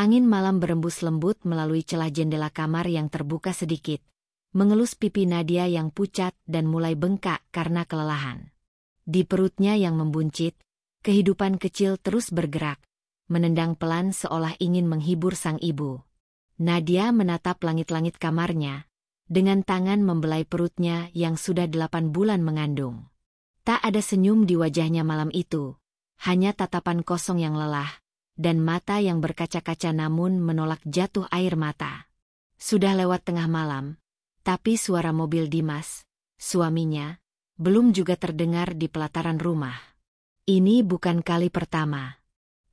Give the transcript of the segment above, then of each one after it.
Angin malam berembus lembut melalui celah jendela kamar yang terbuka sedikit, mengelus pipi Nadia yang pucat dan mulai bengkak karena kelelahan. Di perutnya yang membuncit, kehidupan kecil terus bergerak, menendang pelan seolah ingin menghibur sang ibu. Nadia menatap langit-langit kamarnya, dengan tangan membelai perutnya yang sudah 8 bulan mengandung. Tak ada senyum di wajahnya malam itu, hanya tatapan kosong yang lelah, dan mata yang berkaca-kaca namun menolak jatuh air mata. Sudah lewat tengah malam, tapi suara mobil Dimas, suaminya, belum juga terdengar di pelataran rumah. Ini bukan kali pertama.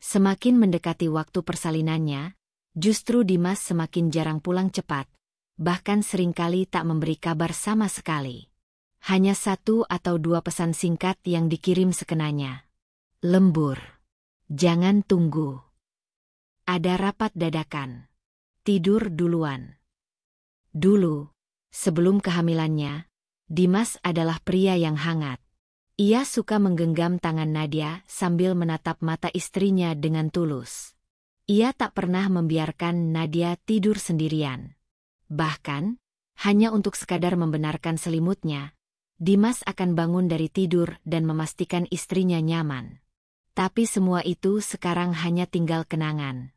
Semakin mendekati waktu persalinannya, justru Dimas semakin jarang pulang cepat, bahkan seringkali tak memberi kabar sama sekali. Hanya 1 atau 2 pesan singkat yang dikirim sekenanya. Lembur. Jangan tunggu. Ada rapat dadakan. Tidur duluan. Dulu, sebelum kehamilannya, Dimas adalah pria yang hangat. Ia suka menggenggam tangan Nadia sambil menatap mata istrinya dengan tulus. Ia tak pernah membiarkan Nadia tidur sendirian. Bahkan, hanya untuk sekadar membenarkan selimutnya, Dimas akan bangun dari tidur dan memastikan istrinya nyaman. Tapi semua itu sekarang hanya tinggal kenangan.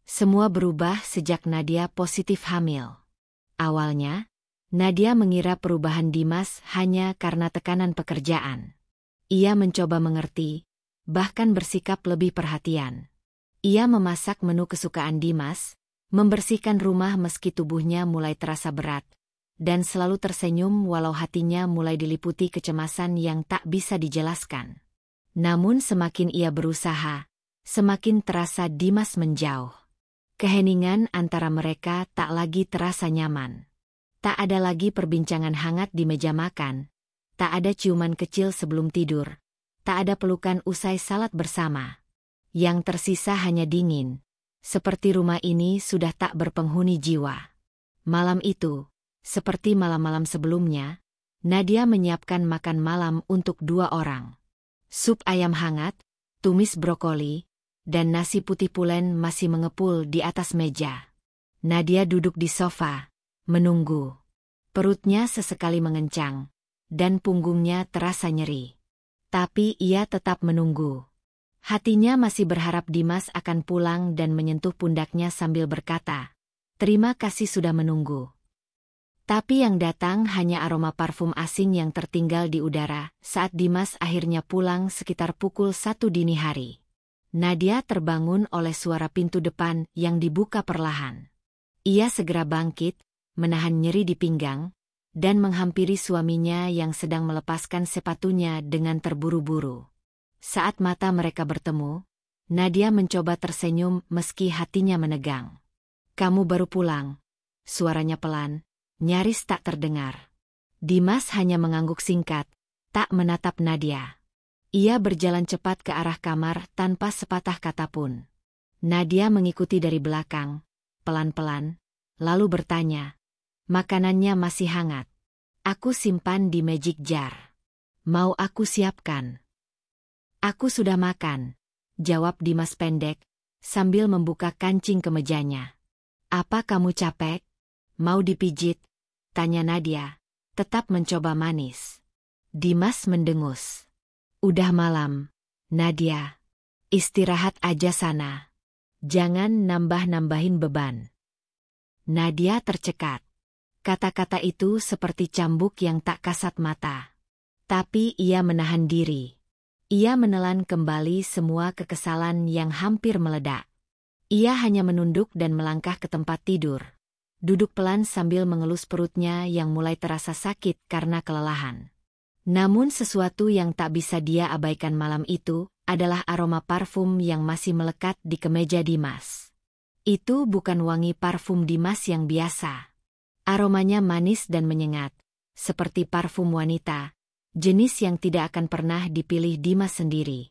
Semua berubah sejak Nadia positif hamil. Awalnya, Nadia mengira perubahan Dimas hanya karena tekanan pekerjaan. Ia mencoba mengerti, bahkan bersikap lebih perhatian. Ia memasak menu kesukaan Dimas, membersihkan rumah meski tubuhnya mulai terasa berat, dan selalu tersenyum walau hatinya mulai diliputi kecemasan yang tak bisa dijelaskan. Namun semakin ia berusaha, semakin terasa Dimas menjauh. Keheningan antara mereka tak lagi terasa nyaman. Tak ada lagi perbincangan hangat di meja makan, tak ada ciuman kecil sebelum tidur, tak ada pelukan usai salat bersama. Yang tersisa hanya dingin, seperti rumah ini sudah tak berpenghuni jiwa. Malam itu, seperti malam-malam sebelumnya, Nadia menyiapkan makan malam untuk 2 orang. Sup ayam hangat, tumis brokoli, dan nasi putih pulen masih mengepul di atas meja. Nadia duduk di sofa, menunggu. Perutnya sesekali mengencang, dan punggungnya terasa nyeri. Tapi ia tetap menunggu. Hatinya masih berharap Dimas akan pulang dan menyentuh pundaknya sambil berkata, "Terima kasih sudah menunggu." Tapi yang datang hanya aroma parfum asing yang tertinggal di udara saat Dimas akhirnya pulang sekitar pukul 1 dini hari. Nadia terbangun oleh suara pintu depan yang dibuka perlahan. Ia segera bangkit, menahan nyeri di pinggang, dan menghampiri suaminya yang sedang melepaskan sepatunya dengan terburu-buru. Saat mata mereka bertemu, Nadia mencoba tersenyum meski hatinya menegang. "Kamu baru pulang," suaranya pelan, nyaris tak terdengar. Dimas hanya mengangguk singkat, tak menatap Nadia. Ia berjalan cepat ke arah kamar tanpa sepatah kata pun. Nadia mengikuti dari belakang, pelan-pelan, lalu bertanya, "Makanannya masih hangat. Aku simpan di magic jar. Mau aku siapkan?" "Aku sudah makan," jawab Dimas pendek, sambil membuka kancing kemejanya. "Apa kamu capek? Mau dipijit?" tanya Nadia, tetap mencoba manis. Dimas mendengus. "Udah malam, Nadia. Istirahat aja sana. Jangan nambah-nambahin beban." Nadia tercekat. Kata-kata itu seperti cambuk yang tak kasat mata. Tapi ia menahan diri. Ia menelan kembali semua kekesalan yang hampir meledak. Ia hanya menunduk dan melangkah ke tempat tidur. Duduk pelan sambil mengelus perutnya yang mulai terasa sakit karena kelelahan. Namun sesuatu yang tak bisa dia abaikan malam itu adalah aroma parfum yang masih melekat di kemeja Dimas. Itu bukan wangi parfum Dimas yang biasa. Aromanya manis dan menyengat, seperti parfum wanita, jenis yang tidak akan pernah dipilih Dimas sendiri.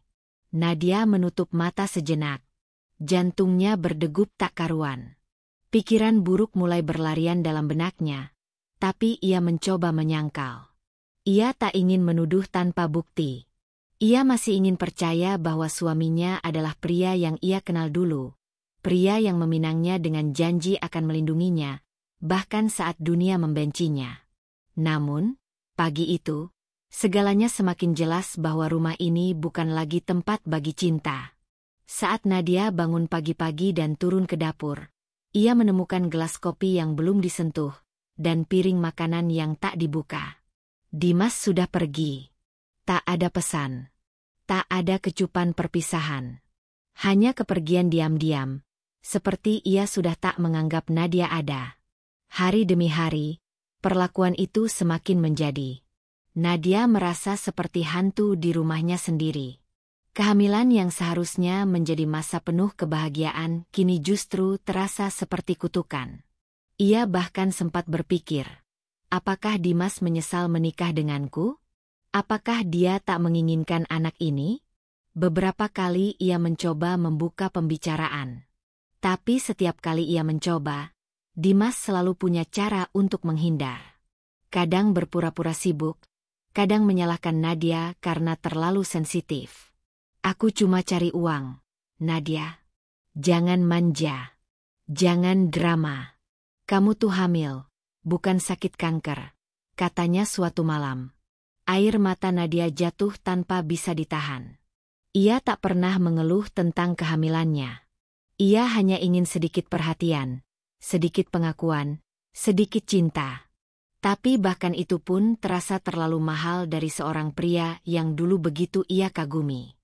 Nadia menutup mata sejenak. Jantungnya berdegup tak karuan. Pikiran buruk mulai berlarian dalam benaknya, tapi ia mencoba menyangkal. Ia tak ingin menuduh tanpa bukti. Ia masih ingin percaya bahwa suaminya adalah pria yang ia kenal dulu, pria yang meminangnya dengan janji akan melindunginya, bahkan saat dunia membencinya. Namun, pagi itu, segalanya semakin jelas bahwa rumah ini bukan lagi tempat bagi cinta. Saat Nadia bangun pagi-pagi dan turun ke dapur, ia menemukan gelas kopi yang belum disentuh, dan piring makanan yang tak dibuka. Dimas sudah pergi. Tak ada pesan. Tak ada kecupan perpisahan. Hanya kepergian diam-diam, seperti ia sudah tak menganggap Nadia ada. Hari demi hari, perlakuan itu semakin menjadi. Nadia merasa seperti hantu di rumahnya sendiri. Kehamilan yang seharusnya menjadi masa penuh kebahagiaan kini justru terasa seperti kutukan. Ia bahkan sempat berpikir, apakah Dimas menyesal menikah denganku? Apakah dia tak menginginkan anak ini? Beberapa kali ia mencoba membuka pembicaraan. Tapi setiap kali ia mencoba, Dimas selalu punya cara untuk menghindar. Kadang berpura-pura sibuk, kadang menyalahkan Nadia karena terlalu sensitif. Aku cuma cari uang, Nadia. Jangan manja. Jangan drama. Kamu tuh hamil, bukan sakit kanker, katanya suatu malam. Air mata Nadia jatuh tanpa bisa ditahan. Ia tak pernah mengeluh tentang kehamilannya. Ia hanya ingin sedikit perhatian, sedikit pengakuan, sedikit cinta. Tapi bahkan itu pun terasa terlalu mahal dari seorang pria yang dulu begitu ia kagumi.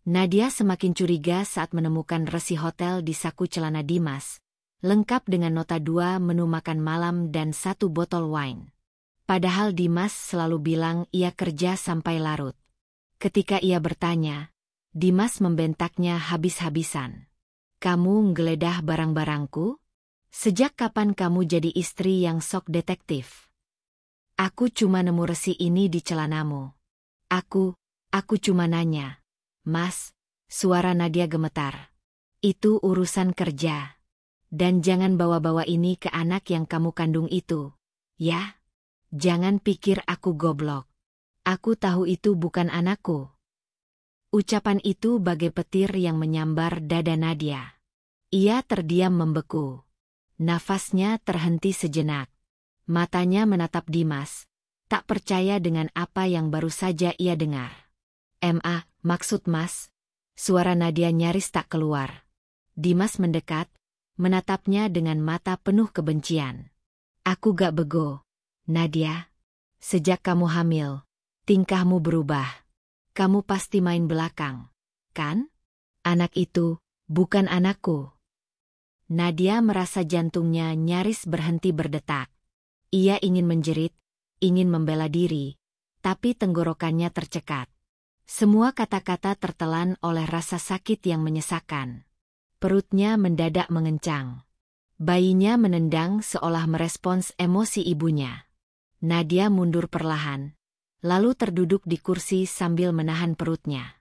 Nadia semakin curiga saat menemukan resi hotel di saku celana Dimas, lengkap dengan nota 2 menu makan malam dan 1 botol wine. Padahal Dimas selalu bilang ia kerja sampai larut. Ketika ia bertanya, Dimas membentaknya habis-habisan. Kamu nggeledah barang-barangku? Sejak kapan kamu jadi istri yang sok detektif? Aku cuma nemu resi ini di celanamu. Aku cuma nanya. Mas, suara Nadia gemetar. Itu urusan kerja. Dan jangan bawa-bawa ini ke anak yang kamu kandung itu, ya? Jangan pikir aku goblok. Aku tahu itu bukan anakku. Ucapan itu bagai petir yang menyambar dada Nadia. Ia terdiam membeku. Nafasnya terhenti sejenak. Matanya menatap Dimas, tak percaya dengan apa yang baru saja ia dengar. Maksud Mas? Suara Nadia nyaris tak keluar. Dimas mendekat, menatapnya dengan mata penuh kebencian. Aku gak bego, Nadia. Sejak kamu hamil, tingkahmu berubah. Kamu pasti main belakang, kan? Anak itu bukan anakku. Nadia merasa jantungnya nyaris berhenti berdetak. Ia ingin menjerit, ingin membela diri, tapi tenggorokannya tercekat. Semua kata-kata tertelan oleh rasa sakit yang menyesakkan. Perutnya mendadak mengencang. Bayinya menendang seolah merespons emosi ibunya. Nadia mundur perlahan, lalu terduduk di kursi sambil menahan perutnya.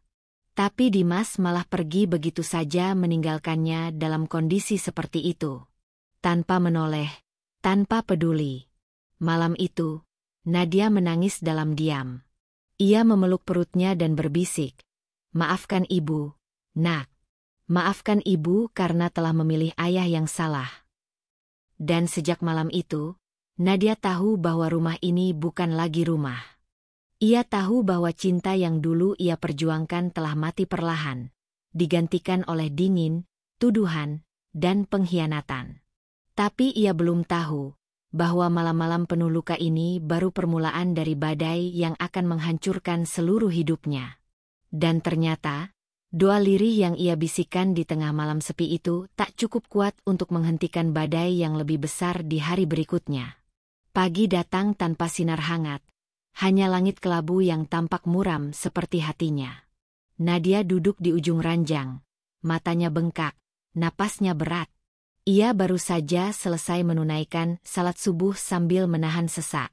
Tapi Dimas malah pergi begitu saja meninggalkannya dalam kondisi seperti itu. Tanpa menoleh, tanpa peduli. Malam itu, Nadia menangis dalam diam. Ia memeluk perutnya dan berbisik, "Maafkan ibu, nak. Maafkan ibu karena telah memilih ayah yang salah." Dan sejak malam itu, Nadia tahu bahwa rumah ini bukan lagi rumah. Ia tahu bahwa cinta yang dulu ia perjuangkan telah mati perlahan, digantikan oleh dingin, tuduhan, dan pengkhianatan. Tapi ia belum tahu bahwa malam-malam penuh luka ini baru permulaan dari badai yang akan menghancurkan seluruh hidupnya. Dan ternyata, doa lirih yang ia bisikan di tengah malam sepi itu tak cukup kuat untuk menghentikan badai yang lebih besar di hari berikutnya. Pagi datang tanpa sinar hangat, hanya langit kelabu yang tampak muram seperti hatinya. Nadia duduk di ujung ranjang, matanya bengkak, napasnya berat. Ia baru saja selesai menunaikan salat subuh sambil menahan sesak.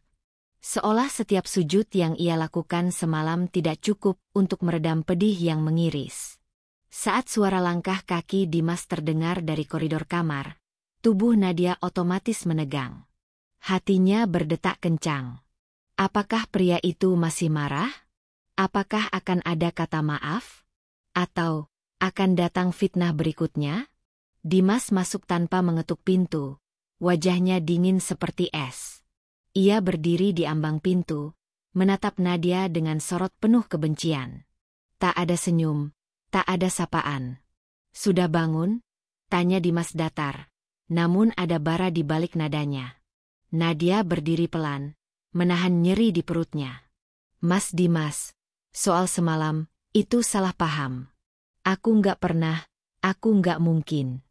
Seolah setiap sujud yang ia lakukan semalam tidak cukup untuk meredam pedih yang mengiris. Saat suara langkah kaki Dimas terdengar dari koridor kamar, tubuh Nadia otomatis menegang. Hatinya berdetak kencang. Apakah pria itu masih marah? Apakah akan ada kata maaf? Atau akan datang fitnah berikutnya? Dimas masuk tanpa mengetuk pintu. Wajahnya dingin seperti es. Ia berdiri di ambang pintu, menatap Nadia dengan sorot penuh kebencian. Tak ada senyum, tak ada sapaan. "Sudah bangun?" tanya Dimas datar. Namun ada bara di balik nadanya. Nadia berdiri pelan, menahan nyeri di perutnya. "Mas Dimas, soal semalam, itu salah paham. Aku nggak pernah, aku nggak mungkin."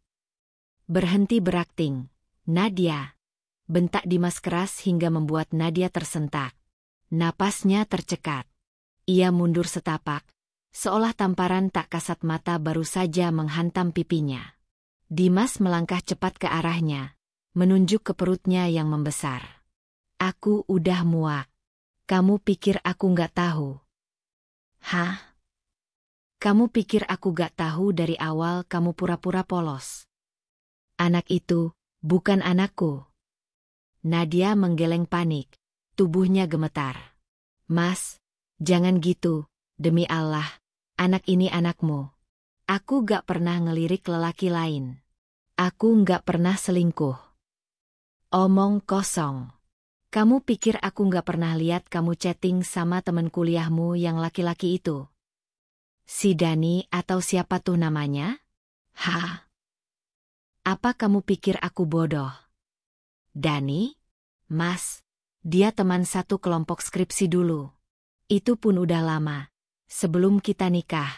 "Berhenti berakting, Nadia," bentak Dimas keras hingga membuat Nadia tersentak. Napasnya tercekat. Ia mundur setapak, seolah tamparan tak kasat mata baru saja menghantam pipinya. Dimas melangkah cepat ke arahnya, menunjuk ke perutnya yang membesar. "Aku udah muak. Kamu pikir aku nggak tahu?" "Hah? Kamu pikir aku nggak tahu dari awal kamu pura-pura polos? Anak itu bukan anakku." Nadia menggeleng panik, tubuhnya gemetar. "Mas, jangan gitu, demi Allah, anak ini anakmu. Aku gak pernah ngelirik lelaki lain. Aku gak pernah selingkuh." "Omong kosong. Kamu pikir aku gak pernah lihat kamu chatting sama temen kuliahmu yang laki-laki itu? Si Dani atau siapa tuh namanya? Hah? Apa kamu pikir aku bodoh?" "Dani? Mas, dia teman satu kelompok skripsi dulu. Itu pun udah lama, sebelum kita nikah.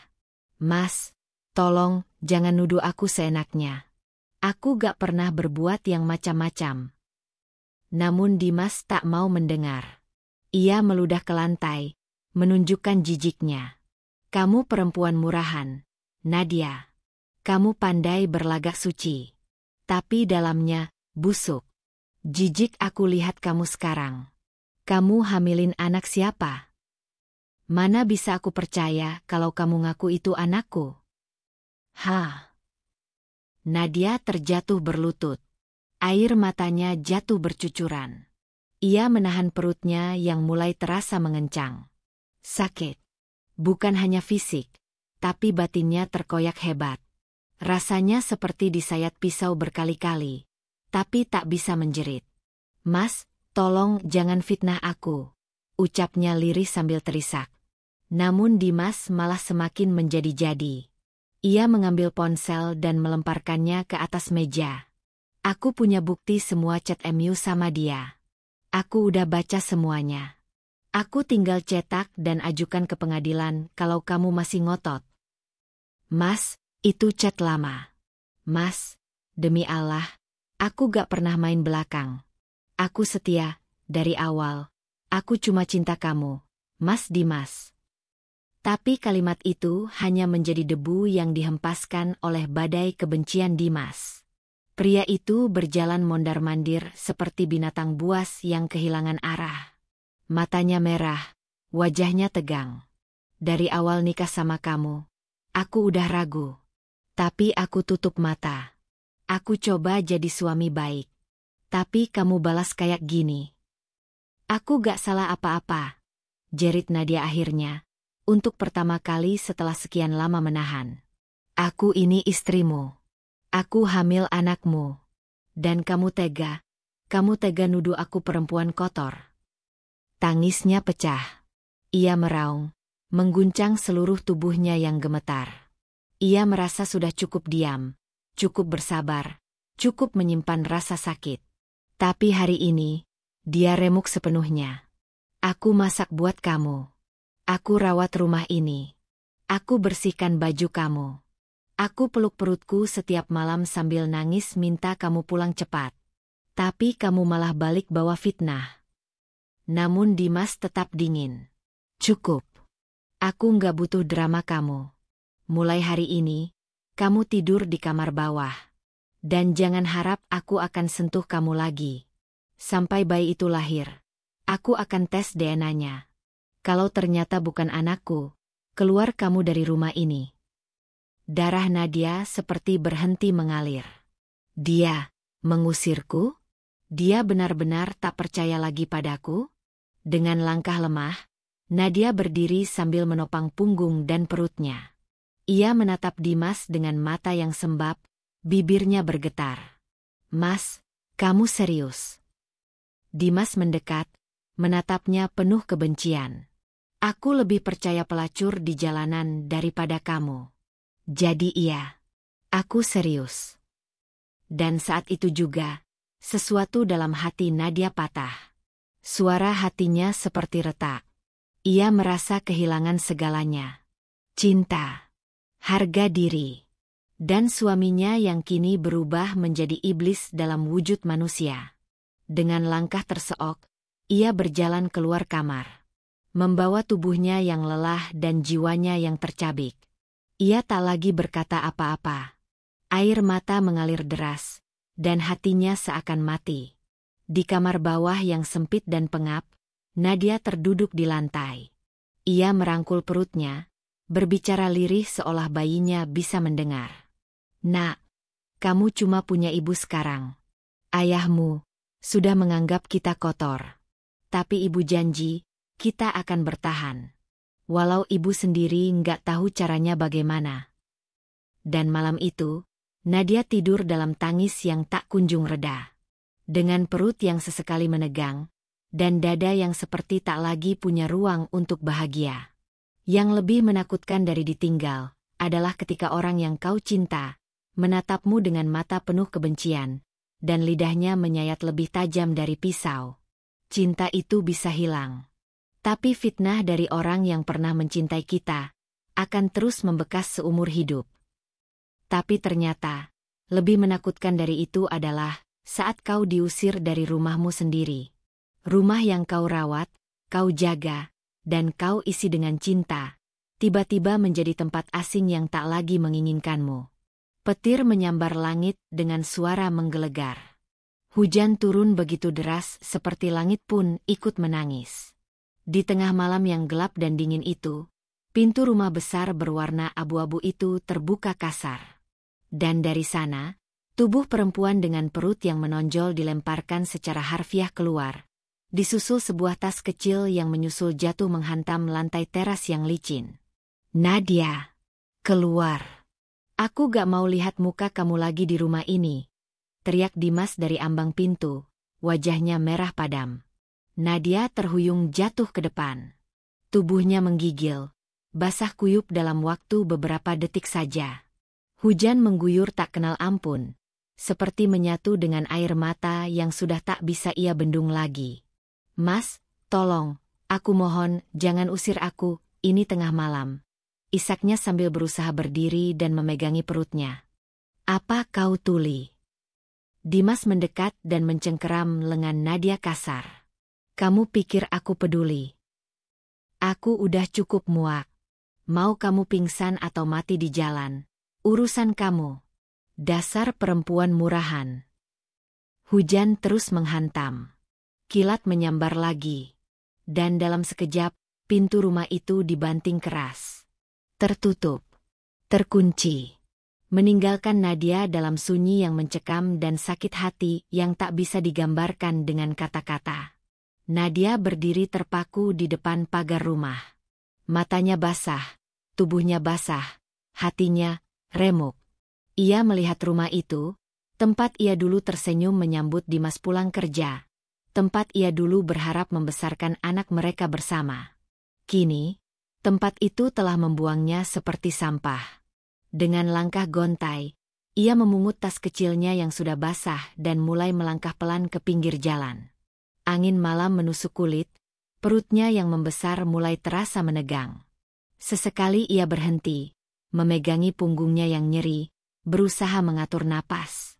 Mas, tolong jangan nuduh aku seenaknya. Aku gak pernah berbuat yang macam-macam." Namun Dimas tak mau mendengar. Ia meludah ke lantai, menunjukkan jijiknya. "Kamu perempuan murahan, Nadia. Kamu pandai berlagak suci. Tapi dalamnya, busuk. Jijik aku lihat kamu sekarang. Kamu hamilin anak siapa? Mana bisa aku percaya kalau kamu ngaku itu anakku?" "Hah?" Nadia terjatuh berlutut. Air matanya jatuh bercucuran. Ia menahan perutnya yang mulai terasa mengencang. Sakit. Bukan hanya fisik, tapi batinnya terkoyak hebat. Rasanya seperti disayat pisau berkali-kali. Tapi tak bisa menjerit. "Mas, tolong jangan fitnah aku," ucapnya lirih sambil terisak. Namun Dimas malah semakin menjadi-jadi. Ia mengambil ponsel dan melemparkannya ke atas meja. "Aku punya bukti semua chat MU sama dia. Aku udah baca semuanya. Aku tinggal cetak dan ajukan ke pengadilan kalau kamu masih ngotot." "Mas, itu chat lama. Mas, demi Allah, aku gak pernah main belakang. Aku setia, dari awal. Aku cuma cinta kamu, Mas Dimas." Tapi kalimat itu hanya menjadi debu yang dihempaskan oleh badai kebencian Dimas. Pria itu berjalan mondar-mandir seperti binatang buas yang kehilangan arah. Matanya merah, wajahnya tegang. "Dari awal nikah sama kamu, aku udah ragu. Tapi aku tutup mata. Aku coba jadi suami baik. Tapi kamu balas kayak gini. Aku gak salah apa-apa," jerit Nadia akhirnya, untuk pertama kali setelah sekian lama menahan. "Aku ini istrimu. Aku hamil anakmu. Dan kamu tega nuduh aku perempuan kotor." Tangisnya pecah. Ia meraung, mengguncang seluruh tubuhnya yang gemetar. Ia merasa sudah cukup diam, cukup bersabar, cukup menyimpan rasa sakit. Tapi hari ini, dia remuk sepenuhnya. "Aku masak buat kamu. Aku rawat rumah ini. Aku bersihkan baju kamu. Aku peluk perutku setiap malam sambil nangis minta kamu pulang cepat. Tapi kamu malah balik bawa fitnah." Namun Dimas tetap dingin. "Cukup. Aku nggak butuh drama kamu. Mulai hari ini, kamu tidur di kamar bawah. Dan jangan harap aku akan sentuh kamu lagi. Sampai bayi itu lahir, aku akan tes DNA-nya. Kalau ternyata bukan anakku, keluar kamu dari rumah ini." Darah Nadia seperti berhenti mengalir. Dia mengusirku? Dia benar-benar tak percaya lagi padaku? Dengan langkah lemah, Nadia berdiri sambil menopang punggung dan perutnya. Ia menatap Dimas dengan mata yang sembab, Bibirnya bergetar. "Mas, kamu serius?" Dimas mendekat, menatapnya penuh kebencian. "Aku lebih percaya pelacur di jalanan daripada kamu." "Jadi iya, aku serius." Dan saat itu juga, sesuatu dalam hati Nadia patah. Suara hatinya seperti retak. Ia merasa kehilangan segalanya. Cinta, harga diri, dan suaminya yang kini berubah menjadi iblis dalam wujud manusia. Dengan langkah terseok, ia berjalan keluar kamar, membawa tubuhnya yang lelah dan jiwanya yang tercabik. Ia tak lagi berkata apa-apa. Air mata mengalir deras, dan hatinya seakan mati. Di kamar bawah yang sempit dan pengap, Nadia terduduk di lantai. Ia merangkul perutnya, berbicara lirih seolah bayinya bisa mendengar. "Nak, kamu cuma punya ibu sekarang. Ayahmu sudah menganggap kita kotor. Tapi ibu janji, kita akan bertahan. Walau ibu sendiri nggak tahu caranya bagaimana." Dan malam itu, Nadia tidur dalam tangis yang tak kunjung reda. Dengan perut yang sesekali menegang, dan dada yang seperti tak lagi punya ruang untuk bahagia. Yang lebih menakutkan dari ditinggal, adalah ketika orang yang kau cinta, menatapmu dengan mata penuh kebencian, dan lidahnya menyayat lebih tajam dari pisau. Cinta itu bisa hilang. Tapi fitnah dari orang yang pernah mencintai kita, akan terus membekas seumur hidup. Tapi ternyata, lebih menakutkan dari itu adalah, saat kau diusir dari rumahmu sendiri. Rumah yang kau rawat, kau jaga, dan kau isi dengan cinta, tiba-tiba menjadi tempat asing yang tak lagi menginginkanmu. Petir menyambar langit dengan suara menggelegar. Hujan turun begitu deras seperti langit pun ikut menangis. Di tengah malam yang gelap dan dingin itu, pintu rumah besar berwarna abu-abu itu terbuka kasar. Dan dari sana, tubuh perempuan dengan perut yang menonjol dilemparkan secara harfiah keluar. Disusul sebuah tas kecil yang menyusul jatuh menghantam lantai teras yang licin. "Nadia, keluar. Aku gak mau lihat muka kamu lagi di rumah ini," teriak Dimas dari ambang pintu, wajahnya merah padam. Nadia terhuyung jatuh ke depan. Tubuhnya menggigil, basah kuyup dalam waktu beberapa detik saja. Hujan mengguyur tak kenal ampun, seperti menyatu dengan air mata yang sudah tak bisa ia bendung lagi. "Mas, tolong, aku mohon, jangan usir aku, ini tengah malam," isaknya sambil berusaha berdiri dan memegangi perutnya. "Apa kau tuli?" Dimas mendekat dan mencengkeram lengan Nadia kasar. "Kamu pikir aku peduli? Aku udah cukup muak. Mau kamu pingsan atau mati di jalan, urusan kamu. Dasar perempuan murahan." Hujan terus menghantam. Kilat menyambar lagi. Dan dalam sekejap, pintu rumah itu dibanting keras. Tertutup. Terkunci. Meninggalkan Nadia dalam sunyi yang mencekam dan sakit hati yang tak bisa digambarkan dengan kata-kata. Nadia berdiri terpaku di depan pagar rumah. Matanya basah, tubuhnya basah, hatinya remuk. Ia melihat rumah itu, tempat ia dulu tersenyum menyambut Dimas pulang kerja, tempat ia dulu berharap membesarkan anak mereka bersama. Kini, tempat itu telah membuangnya seperti sampah. Dengan langkah gontai, ia memungut tas kecilnya yang sudah basah dan mulai melangkah pelan ke pinggir jalan. Angin malam menusuk kulit, perutnya yang membesar mulai terasa menegang. Sesekali ia berhenti, memegangi punggungnya yang nyeri, berusaha mengatur napas.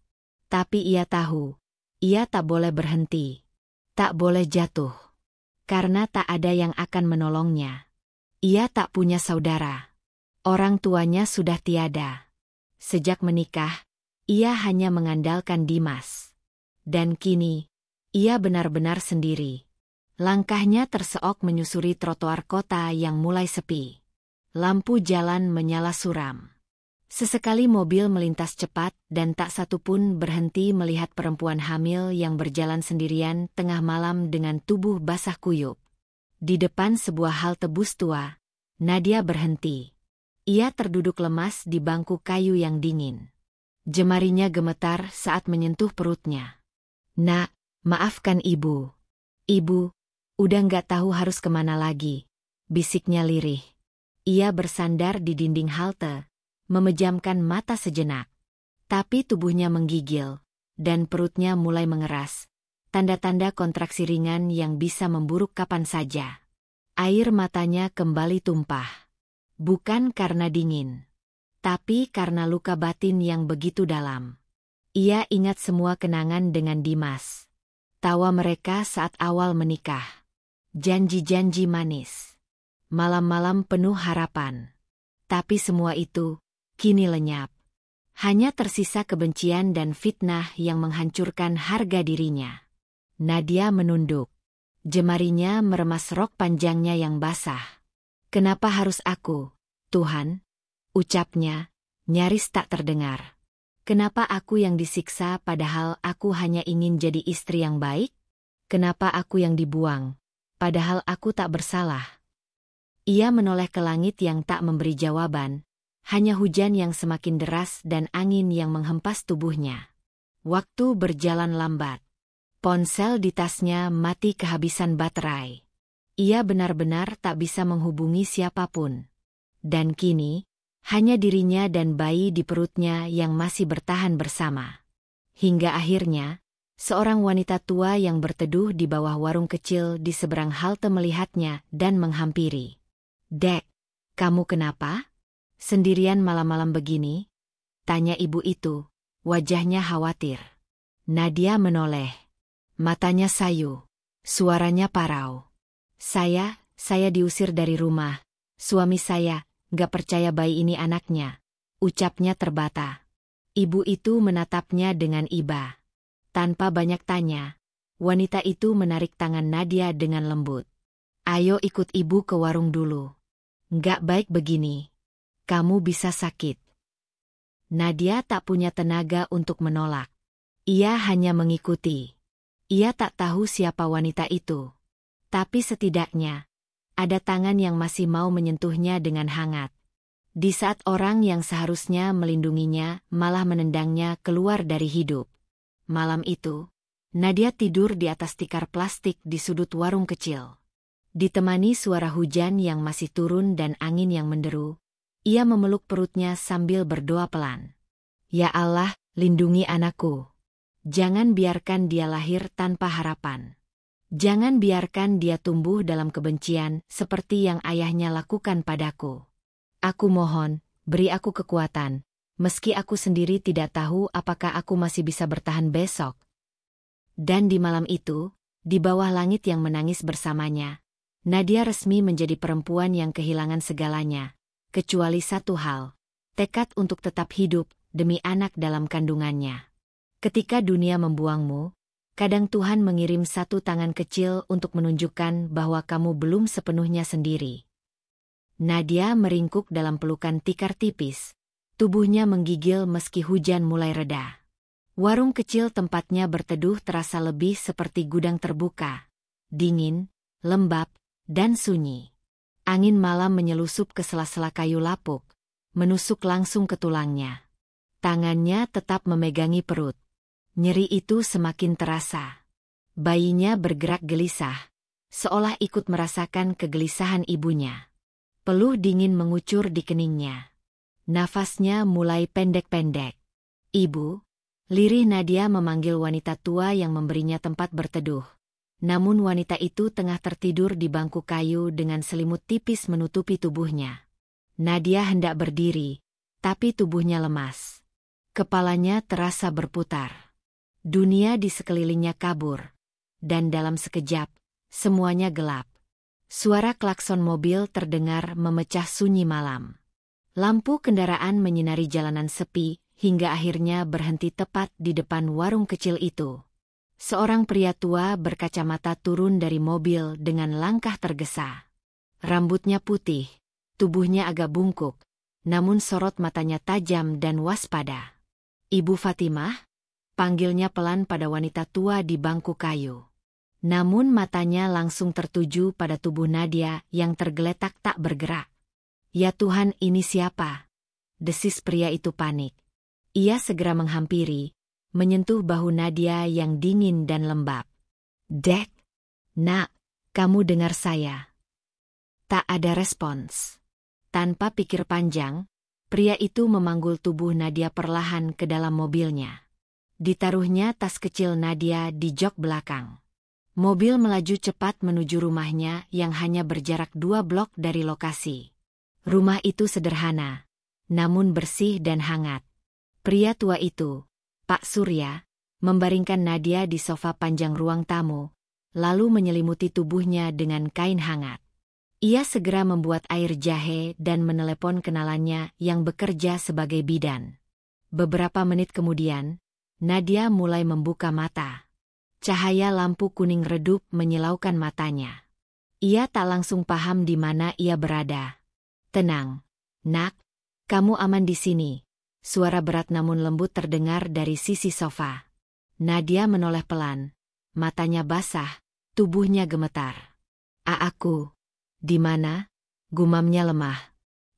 Tapi ia tahu, ia tak boleh berhenti. Tak boleh jatuh. Karena tak ada yang akan menolongnya. Ia tak punya saudara. Orang tuanya sudah tiada. Sejak menikah, ia hanya mengandalkan Dimas. Dan kini, ia benar-benar sendiri. Langkahnya terseok menyusuri trotoar kota yang mulai sepi. Lampu jalan menyala suram. Sesekali mobil melintas cepat dan tak satu pun berhenti melihat perempuan hamil yang berjalan sendirian tengah malam dengan tubuh basah kuyup. Di depan sebuah halte bus tua, Nadia berhenti. Ia terduduk lemas di bangku kayu yang dingin. Jemarinya gemetar saat menyentuh perutnya. "Nak, maafkan ibu." "Ibu, udah nggak tahu harus kemana lagi," bisiknya lirih. Ia bersandar di dinding halte, memejamkan mata sejenak. Tapi tubuhnya menggigil, dan perutnya mulai mengeras. Tanda-tanda kontraksi ringan yang bisa memburuk kapan saja. Air matanya kembali tumpah. Bukan karena dingin, tapi karena luka batin yang begitu dalam. Ia ingat semua kenangan dengan Dimas. Tawa mereka saat awal menikah. Janji-janji manis. Malam-malam penuh harapan. Tapi semua itu kini lenyap. Hanya tersisa kebencian dan fitnah yang menghancurkan harga dirinya. Nadia menunduk. Jemarinya meremas rok panjangnya yang basah. "Kenapa harus aku, Tuhan?" ucapnya, nyaris tak terdengar. "Kenapa aku yang disiksa padahal aku hanya ingin jadi istri yang baik? Kenapa aku yang dibuang, padahal aku tak bersalah?" Ia menoleh ke langit yang tak memberi jawaban, hanya hujan yang semakin deras dan angin yang menghempas tubuhnya. Waktu berjalan lambat. Ponsel di tasnya mati kehabisan baterai. Ia benar-benar tak bisa menghubungi siapapun. Dan kini, hanya dirinya dan bayi di perutnya yang masih bertahan bersama. Hingga akhirnya, seorang wanita tua yang berteduh di bawah warung kecil di seberang halte melihatnya dan menghampiri. "Dek, kamu kenapa? Sendirian malam-malam begini?" tanya ibu itu, wajahnya khawatir. Nadia menoleh. Matanya sayu, suaranya parau. Saya diusir dari rumah. Suami saya gak percaya bayi ini anaknya," ucapnya terbata. Ibu itu menatapnya dengan iba. Tanpa banyak tanya, wanita itu menarik tangan Nadia dengan lembut. "Ayo ikut ibu ke warung dulu. Nggak baik begini. Kamu bisa sakit." Nadia tak punya tenaga untuk menolak. Ia hanya mengikuti. Ia tak tahu siapa wanita itu. Tapi setidaknya, ada tangan yang masih mau menyentuhnya dengan hangat. Di saat orang yang seharusnya melindunginya malah menendangnya keluar dari hidup. Malam itu, Nadia tidur di atas tikar plastik di sudut warung kecil. Ditemani suara hujan yang masih turun dan angin yang menderu, ia memeluk perutnya sambil berdoa pelan. "Ya Allah, lindungi anakku. Jangan biarkan dia lahir tanpa harapan. Jangan biarkan dia tumbuh dalam kebencian seperti yang ayahnya lakukan padaku. Aku mohon, beri aku kekuatan, meski aku sendiri tidak tahu apakah aku masih bisa bertahan besok." Dan di malam itu, di bawah langit yang menangis bersamanya, Nadia resmi menjadi perempuan yang kehilangan segalanya, kecuali satu hal, tekad untuk tetap hidup demi anak dalam kandungannya. Ketika dunia membuangmu, kadang Tuhan mengirim satu tangan kecil untuk menunjukkan bahwa kamu belum sepenuhnya sendiri. Nadia meringkuk dalam pelukan tikar tipis. Tubuhnya menggigil meski hujan mulai reda. Warung kecil tempatnya berteduh terasa lebih seperti gudang terbuka. Dingin, lembab, dan sunyi. Angin malam menyelusup ke sela-sela kayu lapuk, menusuk langsung ke tulangnya. Tangannya tetap memegangi perut. Nyeri itu semakin terasa. Bayinya bergerak gelisah, seolah ikut merasakan kegelisahan ibunya. Peluh dingin mengucur di keningnya. Nafasnya mulai pendek-pendek. "Ibu," lirih Nadia memanggil wanita tua yang memberinya tempat berteduh. Namun wanita itu tengah tertidur di bangku kayu dengan selimut tipis menutupi tubuhnya. Nadia hendak berdiri, tapi tubuhnya lemas. Kepalanya terasa berputar. Dunia di sekelilingnya kabur. Dan dalam sekejap, semuanya gelap. Suara klakson mobil terdengar memecah sunyi malam. Lampu kendaraan menyinari jalanan sepi, hingga akhirnya berhenti tepat di depan warung kecil itu. Seorang pria tua berkacamata turun dari mobil dengan langkah tergesa. Rambutnya putih, tubuhnya agak bungkuk, namun sorot matanya tajam dan waspada. "Ibu Fatimah?" panggilnya pelan pada wanita tua di bangku kayu. Namun matanya langsung tertuju pada tubuh Nadia yang tergeletak tak bergerak. "Ya Tuhan, ini siapa?" desis pria itu panik. Ia segera menghampiri, menyentuh bahu Nadia yang dingin dan lembab. "Dek, nak, kamu dengar saya?" Tak ada respons. Tanpa pikir panjang, pria itu memanggul tubuh Nadia perlahan ke dalam mobilnya. Ditaruhnya tas kecil Nadia di jok belakang. Mobil melaju cepat menuju rumahnya yang hanya berjarak 2 blok dari lokasi. Rumah itu sederhana, namun bersih dan hangat. Pria tua itu, Pak Surya, membaringkan Nadia di sofa panjang ruang tamu, lalu menyelimuti tubuhnya dengan kain hangat. Ia segera membuat air jahe dan menelepon kenalannya yang bekerja sebagai bidan. Beberapa menit kemudian, Nadia mulai membuka mata. Cahaya lampu kuning redup menyilaukan matanya. Ia tak langsung paham di mana ia berada. "Tenang, nak, kamu aman di sini." Suara berat namun lembut terdengar dari sisi sofa. Nadia menoleh pelan, matanya basah, tubuhnya gemetar. Aku, di mana?" gumamnya lemah.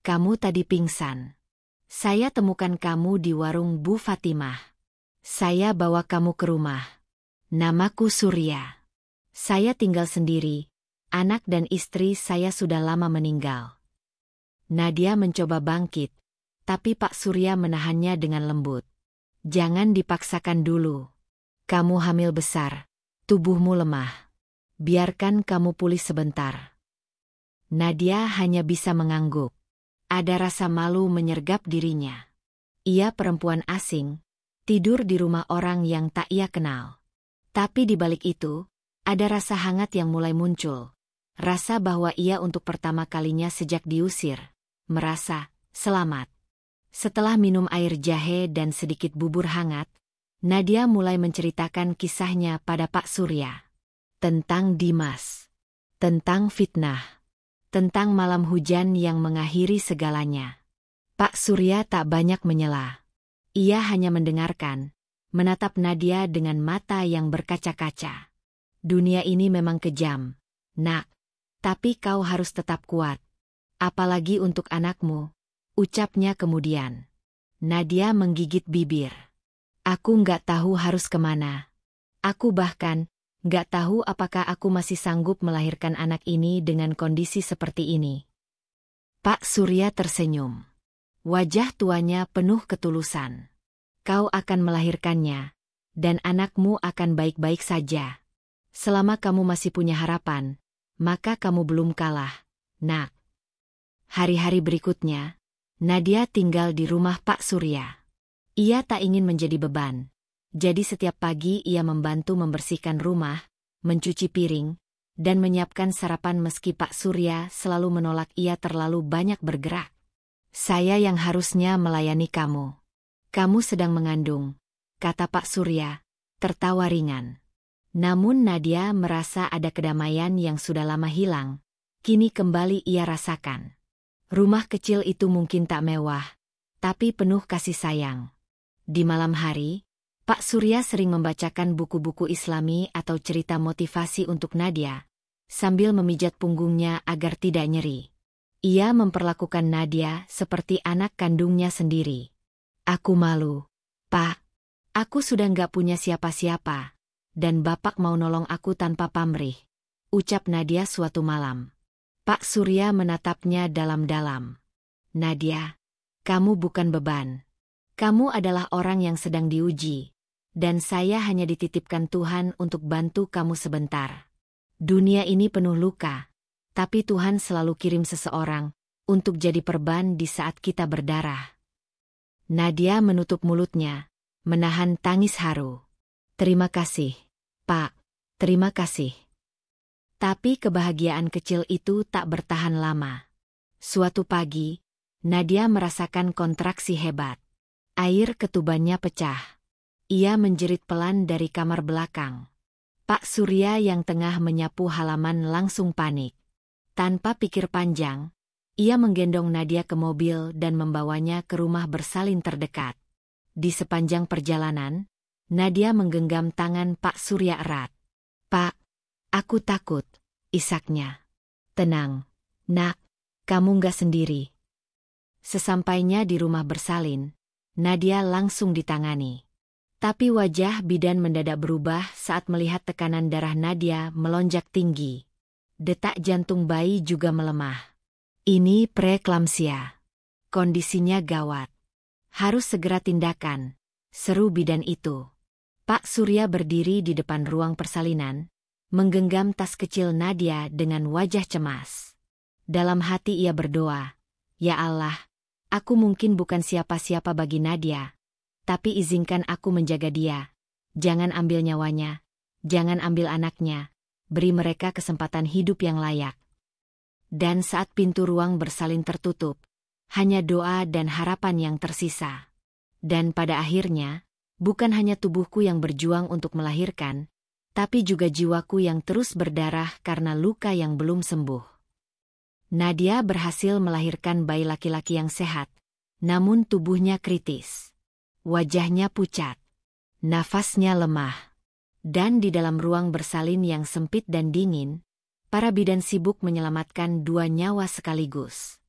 "Kamu tadi pingsan. Saya temukan kamu di warung Bu Fatimah. Saya bawa kamu ke rumah. Namaku Surya. Saya tinggal sendiri, anak dan istri saya sudah lama meninggal." Nadia mencoba bangkit, tapi Pak Surya menahannya dengan lembut. "Jangan dipaksakan dulu. Kamu hamil besar, tubuhmu lemah. Biarkan kamu pulih sebentar." Nadia hanya bisa mengangguk. Ada rasa malu menyergap dirinya. Ia perempuan asing, tidur di rumah orang yang tak ia kenal. Tapi di balik itu, ada rasa hangat yang mulai muncul. Rasa bahwa ia untuk pertama kalinya sejak diusir, merasa selamat. Setelah minum air jahe dan sedikit bubur hangat, Nadia mulai menceritakan kisahnya pada Pak Surya. Tentang Dimas. Tentang fitnah. Tentang malam hujan yang mengakhiri segalanya. Pak Surya tak banyak menyela. Ia hanya mendengarkan, menatap Nadia dengan mata yang berkaca-kaca. "Dunia ini memang kejam, nak. Tapi kau harus tetap kuat. Apalagi untuk anakmu," ucapnya kemudian. Nadia menggigit bibir. "Aku nggak tahu harus kemana. Aku bahkan nggak tahu apakah aku masih sanggup melahirkan anak ini dengan kondisi seperti ini." Pak Surya tersenyum. Wajah tuanya penuh ketulusan. "Kau akan melahirkannya, dan anakmu akan baik-baik saja. Selama kamu masih punya harapan, maka kamu belum kalah, nak." Hari-hari berikutnya, Nadia tinggal di rumah Pak Surya. Ia tak ingin menjadi beban. Jadi setiap pagi ia membantu membersihkan rumah, mencuci piring, dan menyiapkan sarapan meski Pak Surya selalu menolak ia terlalu banyak bergerak. "Saya yang harusnya melayani kamu. Kamu sedang mengandung," kata Pak Surya, tertawa ringan. Namun Nadia merasa ada kedamaian yang sudah lama hilang, kini kembali ia rasakan. Rumah kecil itu mungkin tak mewah, tapi penuh kasih sayang. Di malam hari, Pak Surya sering membacakan buku-buku Islami atau cerita motivasi untuk Nadia, sambil memijat punggungnya agar tidak nyeri. Ia memperlakukan Nadia seperti anak kandungnya sendiri. "Aku malu, Pak. Aku sudah nggak punya siapa-siapa, dan Bapak mau nolong aku tanpa pamrih," ucap Nadia suatu malam. Pak Surya menatapnya dalam-dalam. "Nadia, kamu bukan beban. Kamu adalah orang yang sedang diuji, dan saya hanya dititipkan Tuhan untuk bantu kamu sebentar. Dunia ini penuh luka, tapi Tuhan selalu kirim seseorang untuk jadi perban di saat kita berdarah." Nadia menutup mulutnya, menahan tangis haru. "Terima kasih, Pak. Terima kasih." Tapi kebahagiaan kecil itu tak bertahan lama. Suatu pagi, Nadia merasakan kontraksi hebat. Air ketubannya pecah. Ia menjerit pelan dari kamar belakang. Pak Surya yang tengah menyapu halaman langsung panik. Tanpa pikir panjang, ia menggendong Nadia ke mobil dan membawanya ke rumah bersalin terdekat. Di sepanjang perjalanan, Nadia menggenggam tangan Pak Surya erat. "Pak, aku takut," isaknya. "Tenang, nak, kamu nggak sendiri." Sesampainya di rumah bersalin, Nadia langsung ditangani. Tapi wajah bidan mendadak berubah saat melihat tekanan darah Nadia melonjak tinggi. Detak jantung bayi juga melemah. Ini preeklamsia. Kondisinya gawat. Harus segera tindakan, seru bidan itu. Pak Surya berdiri di depan ruang persalinan, menggenggam tas kecil Nadia dengan wajah cemas. Dalam hati ia berdoa, "Ya Allah, aku mungkin bukan siapa-siapa bagi Nadia, tapi izinkan aku menjaga dia. Jangan ambil nyawanya, jangan ambil anaknya, beri mereka kesempatan hidup yang layak." Dan saat pintu ruang bersalin tertutup, hanya doa dan harapan yang tersisa. Dan pada akhirnya, bukan hanya tubuhku yang berjuang untuk melahirkan, tapi juga jiwaku yang terus berdarah karena luka yang belum sembuh. Nadia berhasil melahirkan bayi laki-laki yang sehat, namun tubuhnya kritis. Wajahnya pucat, nafasnya lemah. Dan di dalam ruang bersalin yang sempit dan dingin, para bidan sibuk menyelamatkan 2 nyawa sekaligus.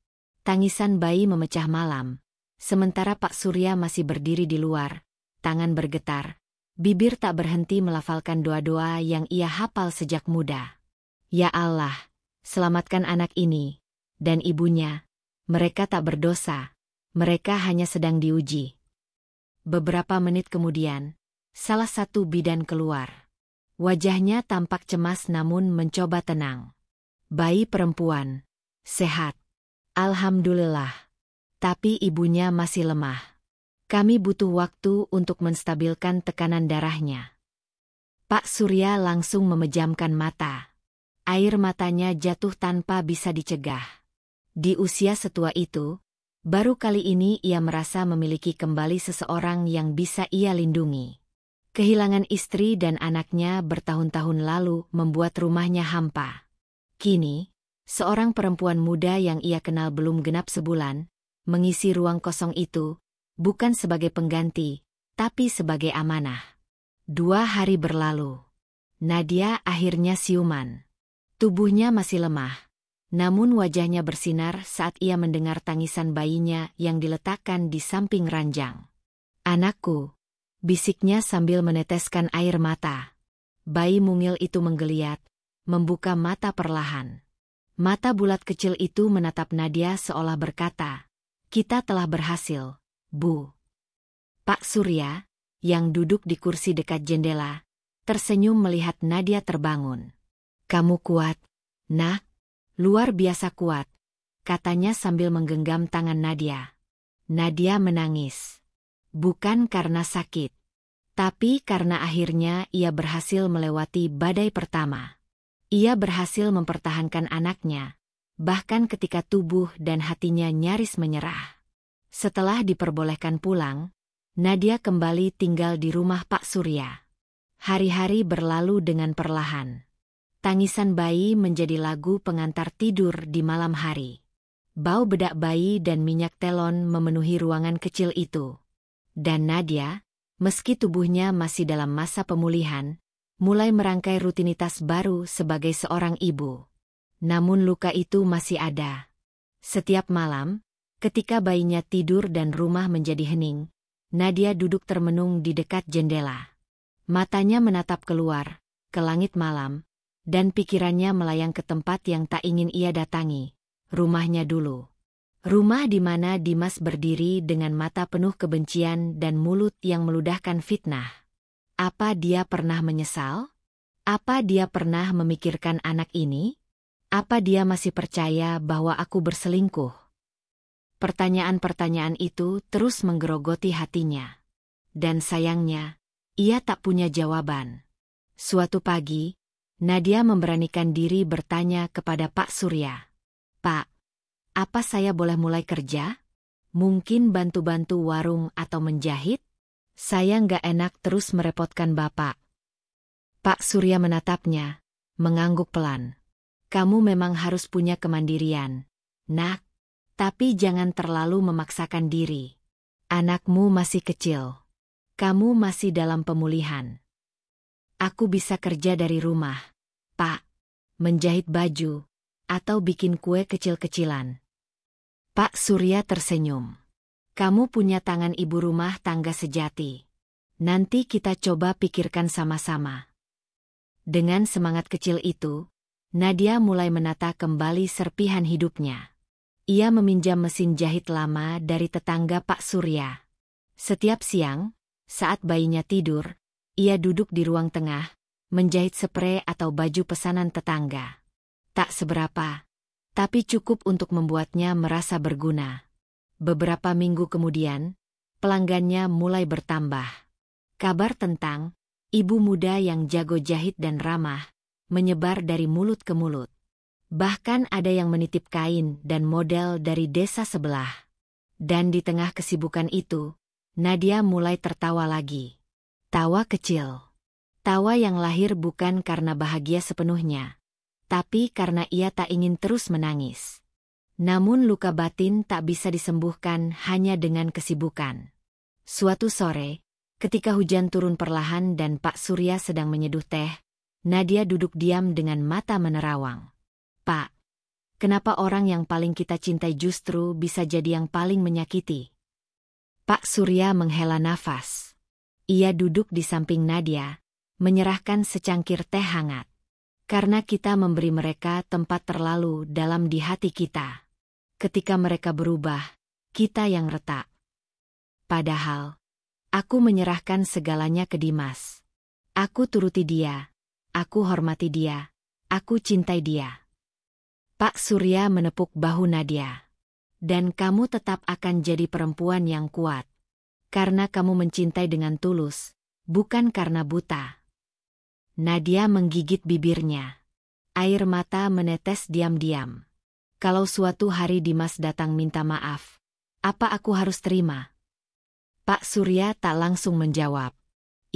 Tangisan bayi memecah malam, sementara Pak Surya masih berdiri di luar, tangan bergetar, bibir tak berhenti melafalkan doa-doa yang ia hafal sejak muda. "Ya Allah, selamatkan anak ini, dan ibunya. Mereka tak berdosa, mereka hanya sedang diuji." Beberapa menit kemudian, salah satu bidan keluar. Wajahnya tampak cemas namun mencoba tenang. "Bayi perempuan, sehat. Alhamdulillah. Tapi ibunya masih lemah. Kami butuh waktu untuk menstabilkan tekanan darahnya." Pak Surya langsung memejamkan mata. Air matanya jatuh tanpa bisa dicegah. Di usia setua itu, baru kali ini ia merasa memiliki kembali seseorang yang bisa ia lindungi. Kehilangan istri dan anaknya bertahun-tahun lalu membuat rumahnya hampa. Kini, seorang perempuan muda yang ia kenal belum genap sebulan, mengisi ruang kosong itu, bukan sebagai pengganti, tapi sebagai amanah. 2 hari berlalu. Nadia akhirnya siuman. Tubuhnya masih lemah, namun wajahnya bersinar saat ia mendengar tangisan bayinya yang diletakkan di samping ranjang. "Anakku," bisiknya sambil meneteskan air mata. Bayi mungil itu menggeliat, membuka mata perlahan. Mata bulat kecil itu menatap Nadia seolah berkata, "Kita telah berhasil, Bu." Pak Surya, yang duduk di kursi dekat jendela, tersenyum melihat Nadia terbangun. "Kamu kuat, Nak, luar biasa kuat," katanya sambil menggenggam tangan Nadia. Nadia menangis. Bukan karena sakit, tapi karena akhirnya ia berhasil melewati badai pertama. Ia berhasil mempertahankan anaknya, bahkan ketika tubuh dan hatinya nyaris menyerah. Setelah diperbolehkan pulang, Nadia kembali tinggal di rumah Pak Surya. Hari-hari berlalu dengan perlahan. Tangisan bayi menjadi lagu pengantar tidur di malam hari. Bau bedak bayi dan minyak telon memenuhi ruangan kecil itu. Dan Nadia, meski tubuhnya masih dalam masa pemulihan, mulai merangkai rutinitas baru sebagai seorang ibu. Namun luka itu masih ada. Setiap malam, ketika bayinya tidur dan rumah menjadi hening, Nadia duduk termenung di dekat jendela. Matanya menatap keluar, ke langit malam, dan pikirannya melayang ke tempat yang tak ingin ia datangi, rumahnya dulu. Rumah di mana Dimas berdiri dengan mata penuh kebencian dan mulut yang meludahkan fitnah. Apa dia pernah menyesal? Apa dia pernah memikirkan anak ini? Apa dia masih percaya bahwa aku berselingkuh? Pertanyaan-pertanyaan itu terus menggerogoti hatinya. Dan sayangnya, ia tak punya jawaban. Suatu pagi, Nadia memberanikan diri bertanya kepada Pak Surya. "Pak, apa saya boleh mulai kerja? Mungkin bantu-bantu warung atau menjahit? Saya nggak enak terus merepotkan Bapak." Pak Surya menatapnya, mengangguk pelan. "Kamu memang harus punya kemandirian, Nak. Tapi jangan terlalu memaksakan diri. Anakmu masih kecil. Kamu masih dalam pemulihan. Aku bisa kerja dari rumah, Pak. Menjahit baju, atau bikin kue kecil-kecilan." Pak Surya tersenyum. Kamu punya tangan ibu rumah tangga sejati. Nanti kita coba pikirkan sama-sama. Dengan semangat kecil itu, Nadia mulai menata kembali serpihan hidupnya. Ia meminjam mesin jahit lama dari tetangga Pak Surya. Setiap siang, saat bayinya tidur, ia duduk di ruang tengah, menjahit sprei atau baju pesanan tetangga. Tak seberapa, tapi cukup untuk membuatnya merasa berguna. Beberapa minggu kemudian, pelanggannya mulai bertambah. Kabar tentang ibu muda yang jago jahit dan ramah menyebar dari mulut ke mulut. Bahkan ada yang menitip kain dan model dari desa sebelah. Dan di tengah kesibukan itu, Nadia mulai tertawa lagi. Tawa kecil. Tawa yang lahir bukan karena bahagia sepenuhnya, tapi karena ia tak ingin terus menangis. Namun luka batin tak bisa disembuhkan hanya dengan kesibukan. Suatu sore, ketika hujan turun perlahan dan Pak Surya sedang menyeduh teh, Nadia duduk diam dengan mata menerawang. Pak, kenapa orang yang paling kita cintai justru bisa jadi yang paling menyakiti? Pak Surya menghela nafas. Ia duduk di samping Nadia, menyerahkan secangkir teh hangat. Karena kita memberi mereka tempat terlalu dalam di hati kita. Ketika mereka berubah, kita yang retak. Padahal, aku menyerahkan segalanya ke Dimas. Aku turuti dia, aku hormati dia, aku cintai dia. Pak Surya menepuk bahu Nadia. Dan kamu tetap akan jadi perempuan yang kuat. Karena kamu mencintai dengan tulus, bukan karena buta. Nadia menggigit bibirnya. Air mata menetes diam-diam. Kalau suatu hari Dimas datang minta maaf, apa aku harus terima? Pak Surya tak langsung menjawab.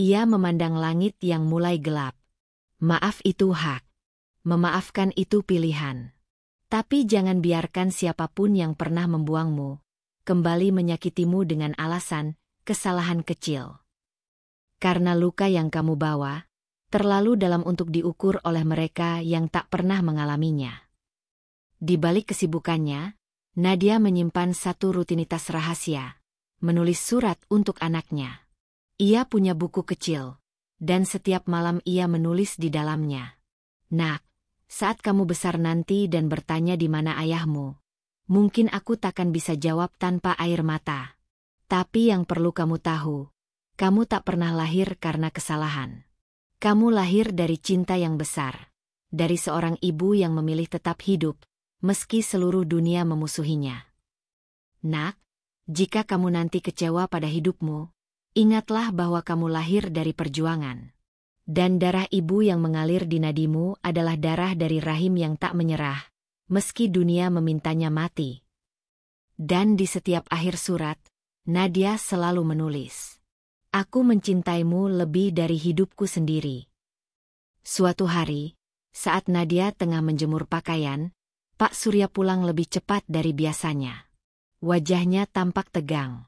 Ia memandang langit yang mulai gelap. Maaf itu hak. Memaafkan itu pilihan. Tapi jangan biarkan siapapun yang pernah membuangmu kembali menyakitimu dengan alasan kesalahan kecil. Karena luka yang kamu bawa terlalu dalam untuk diukur oleh mereka yang tak pernah mengalaminya. Di balik kesibukannya, Nadia menyimpan satu rutinitas rahasia, menulis surat untuk anaknya. Ia punya buku kecil, dan setiap malam ia menulis di dalamnya. Nak, saat kamu besar nanti dan bertanya di mana ayahmu, mungkin aku takkan bisa jawab tanpa air mata. Tapi yang perlu kamu tahu, kamu tak pernah lahir karena kesalahan. Kamu lahir dari cinta yang besar, dari seorang ibu yang memilih tetap hidup, meski seluruh dunia memusuhinya. Nak, jika kamu nanti kecewa pada hidupmu, ingatlah bahwa kamu lahir dari perjuangan. Dan darah ibu yang mengalir di nadimu adalah darah dari rahim yang tak menyerah, meski dunia memintanya mati. Dan di setiap akhir surat, Nadia selalu menulis, "Aku mencintaimu lebih dari hidupku sendiri." Suatu hari, saat Nadia tengah menjemur pakaian, Pak Surya pulang lebih cepat dari biasanya. Wajahnya tampak tegang.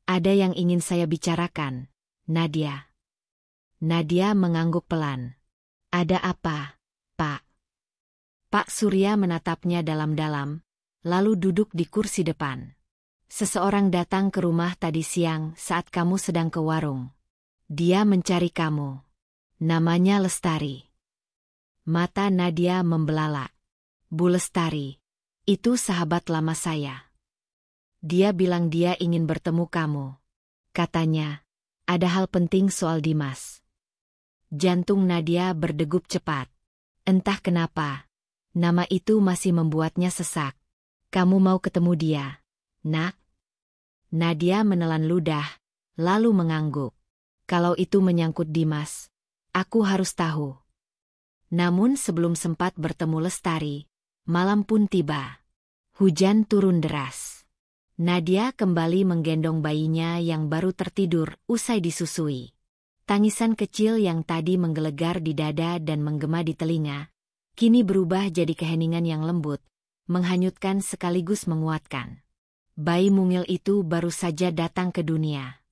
"Ada yang ingin saya bicarakan, Nadia." Nadia mengangguk pelan. "Ada apa, Pak?" Pak Surya menatapnya dalam-dalam, lalu duduk di kursi depan. "Seseorang datang ke rumah tadi siang saat kamu sedang ke warung. Dia mencari kamu. Namanya Lestari." Mata Nadia membelalak. "Bu Lestari, itu sahabat lama saya. Dia bilang dia ingin bertemu kamu. Katanya, ada hal penting soal Dimas." Jantung Nadia berdegup cepat. Entah kenapa, nama itu masih membuatnya sesak. "Kamu mau ketemu dia, Nak?" Nadia menelan ludah, lalu mengangguk. "Kalau itu menyangkut Dimas, aku harus tahu." Namun sebelum sempat bertemu Lestari, malam pun tiba. Hujan turun deras. Nadia kembali menggendong bayinya yang baru tertidur usai disusui. Tangisan kecil yang tadi menggelegar di dada dan menggema di telinga, kini berubah jadi keheningan yang lembut, menghanyutkan sekaligus menguatkan. Bayi mungil itu baru saja datang ke dunia.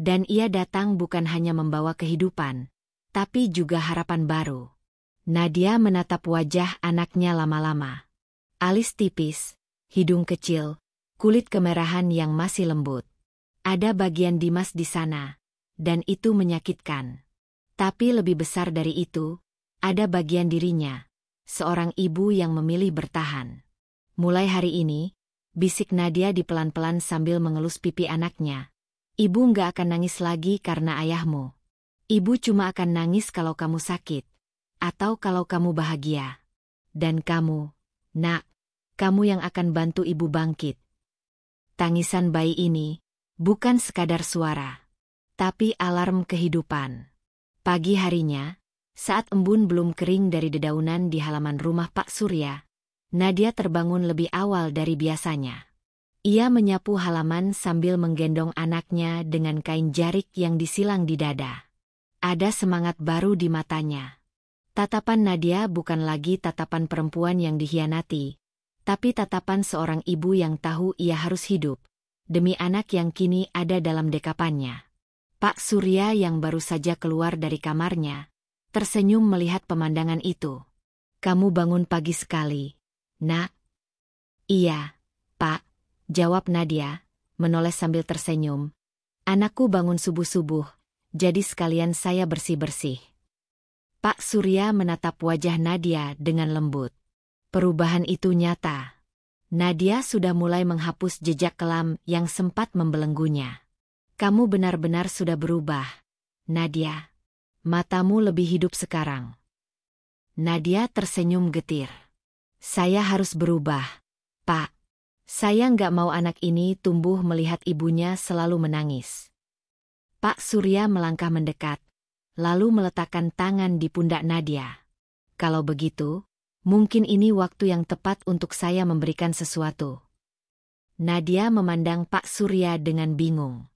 Dan ia datang bukan hanya membawa kehidupan, tapi juga harapan baru. Nadia menatap wajah anaknya lama-lama. Alis tipis, hidung kecil, kulit kemerahan yang masih lembut. Ada bagian Dimas di sana, dan itu menyakitkan. Tapi lebih besar dari itu, ada bagian dirinya, seorang ibu yang memilih bertahan. Mulai hari ini, bisik Nadia di pelan-pelan sambil mengelus pipi anaknya. Ibu nggak akan nangis lagi karena ayahmu. Ibu cuma akan nangis kalau kamu sakit, atau kalau kamu bahagia. Dan kamu, nak, kamu yang akan bantu ibu bangkit. Tangisan bayi ini, bukan sekadar suara, tapi alarm kehidupan. Pagi harinya, saat embun belum kering dari dedaunan di halaman rumah Pak Surya, Nadia terbangun lebih awal dari biasanya. Ia menyapu halaman sambil menggendong anaknya dengan kain jarik yang disilang di dada. Ada semangat baru di matanya. Tatapan Nadia bukan lagi tatapan perempuan yang dikhianati, tapi tatapan seorang ibu yang tahu ia harus hidup demi anak yang kini ada dalam dekapannya. Pak Surya yang baru saja keluar dari kamarnya, tersenyum melihat pemandangan itu. "Kamu bangun pagi sekali, nak?" "Iya, Pak," jawab Nadia, menoleh sambil tersenyum. "Anakku bangun subuh-subuh, jadi sekalian saya bersih-bersih." Pak Surya menatap wajah Nadia dengan lembut. Perubahan itu nyata. Nadia sudah mulai menghapus jejak kelam yang sempat membelenggunya. "Kamu benar-benar sudah berubah, Nadia. Matamu lebih hidup sekarang." Nadia tersenyum getir. "Saya harus berubah, Pak. Saya nggak mau anak ini tumbuh melihat ibunya selalu menangis." Pak Surya melangkah mendekat, lalu meletakkan tangan di pundak Nadia. "Kalau begitu, mungkin ini waktu yang tepat untuk saya memberikan sesuatu." Nadia memandang Pak Surya dengan bingung.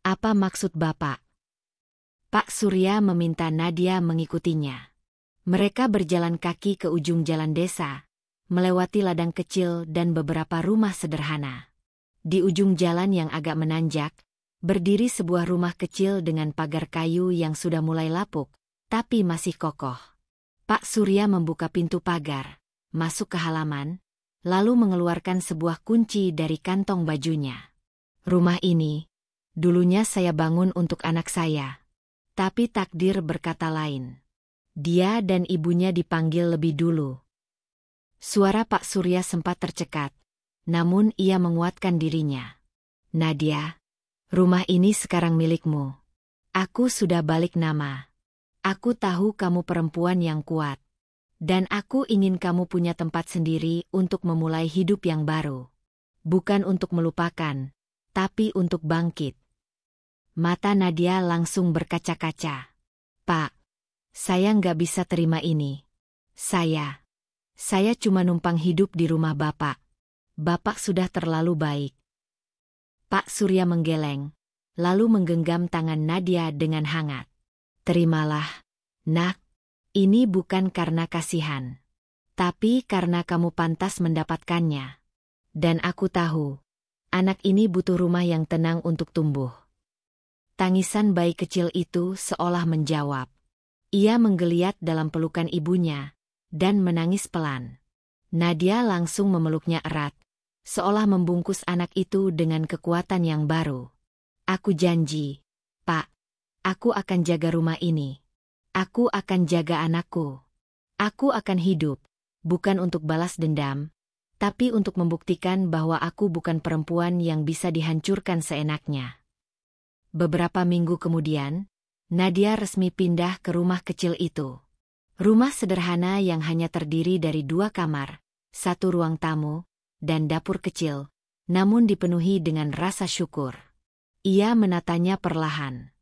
"Apa maksud Bapak?" Pak Surya meminta Nadia mengikutinya. Mereka berjalan kaki ke ujung jalan desa, melewati ladang kecil dan beberapa rumah sederhana. Di ujung jalan yang agak menanjak, berdiri sebuah rumah kecil dengan pagar kayu yang sudah mulai lapuk, tapi masih kokoh. Pak Surya membuka pintu pagar, masuk ke halaman, lalu mengeluarkan sebuah kunci dari kantong bajunya. "Rumah ini, dulunya saya bangun untuk anak saya. Tapi takdir berkata lain. Dia dan ibunya dipanggil lebih dulu." Suara Pak Surya sempat tercekat, namun ia menguatkan dirinya. "Nadia, rumah ini sekarang milikmu. Aku sudah balik nama. Aku tahu kamu perempuan yang kuat. Dan aku ingin kamu punya tempat sendiri untuk memulai hidup yang baru. Bukan untuk melupakan, tapi untuk bangkit." Mata Nadia langsung berkaca-kaca. "Pak, saya nggak bisa terima ini. Saya cuma numpang hidup di rumah Bapak. Bapak sudah terlalu baik." Pak Surya menggeleng, lalu menggenggam tangan Nadia dengan hangat. "Terimalah, nak. Ini bukan karena kasihan, tapi karena kamu pantas mendapatkannya. Dan aku tahu, anak ini butuh rumah yang tenang untuk tumbuh." Tangisan bayi kecil itu seolah menjawab. Ia menggeliat dalam pelukan ibunya, dan menangis pelan. Nadia langsung memeluknya erat, seolah membungkus anak itu dengan kekuatan yang baru. "Aku janji, Pak. Aku akan jaga rumah ini. Aku akan jaga anakku. Aku akan hidup, bukan untuk balas dendam, tapi untuk membuktikan bahwa aku bukan perempuan yang bisa dihancurkan seenaknya." Beberapa minggu kemudian, Nadia resmi pindah ke rumah kecil itu. Rumah sederhana yang hanya terdiri dari 2 kamar, 1 ruang tamu, dan dapur kecil, namun dipenuhi dengan rasa syukur. Ia menatanya perlahan.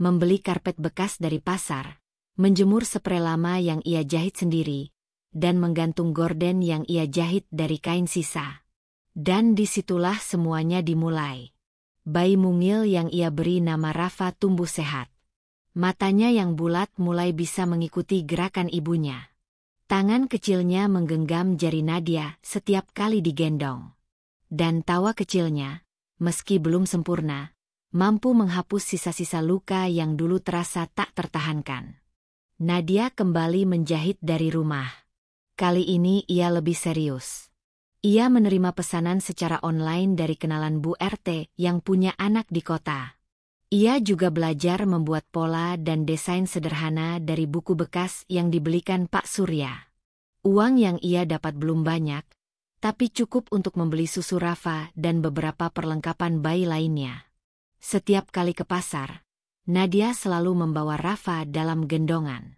Membeli karpet bekas dari pasar, menjemur sprei lama yang ia jahit sendiri, dan menggantung gorden yang ia jahit dari kain sisa. Dan disitulah semuanya dimulai. Bayi mungil yang ia beri nama Rafa tumbuh sehat. Matanya yang bulat mulai bisa mengikuti gerakan ibunya. Tangan kecilnya menggenggam jari Nadia setiap kali digendong. Dan tawa kecilnya, meski belum sempurna, mampu menghapus sisa-sisa luka yang dulu terasa tak tertahankan. Nadia kembali menjahit dari rumah. Kali ini ia lebih serius. Ia menerima pesanan secara online dari kenalan Bu RT yang punya anak di kota. Ia juga belajar membuat pola dan desain sederhana dari buku bekas yang dibelikan Pak Surya. Uang yang ia dapat belum banyak, tapi cukup untuk membeli susu Rafa dan beberapa perlengkapan bayi lainnya. Setiap kali ke pasar, Nadia selalu membawa Rafa dalam gendongan.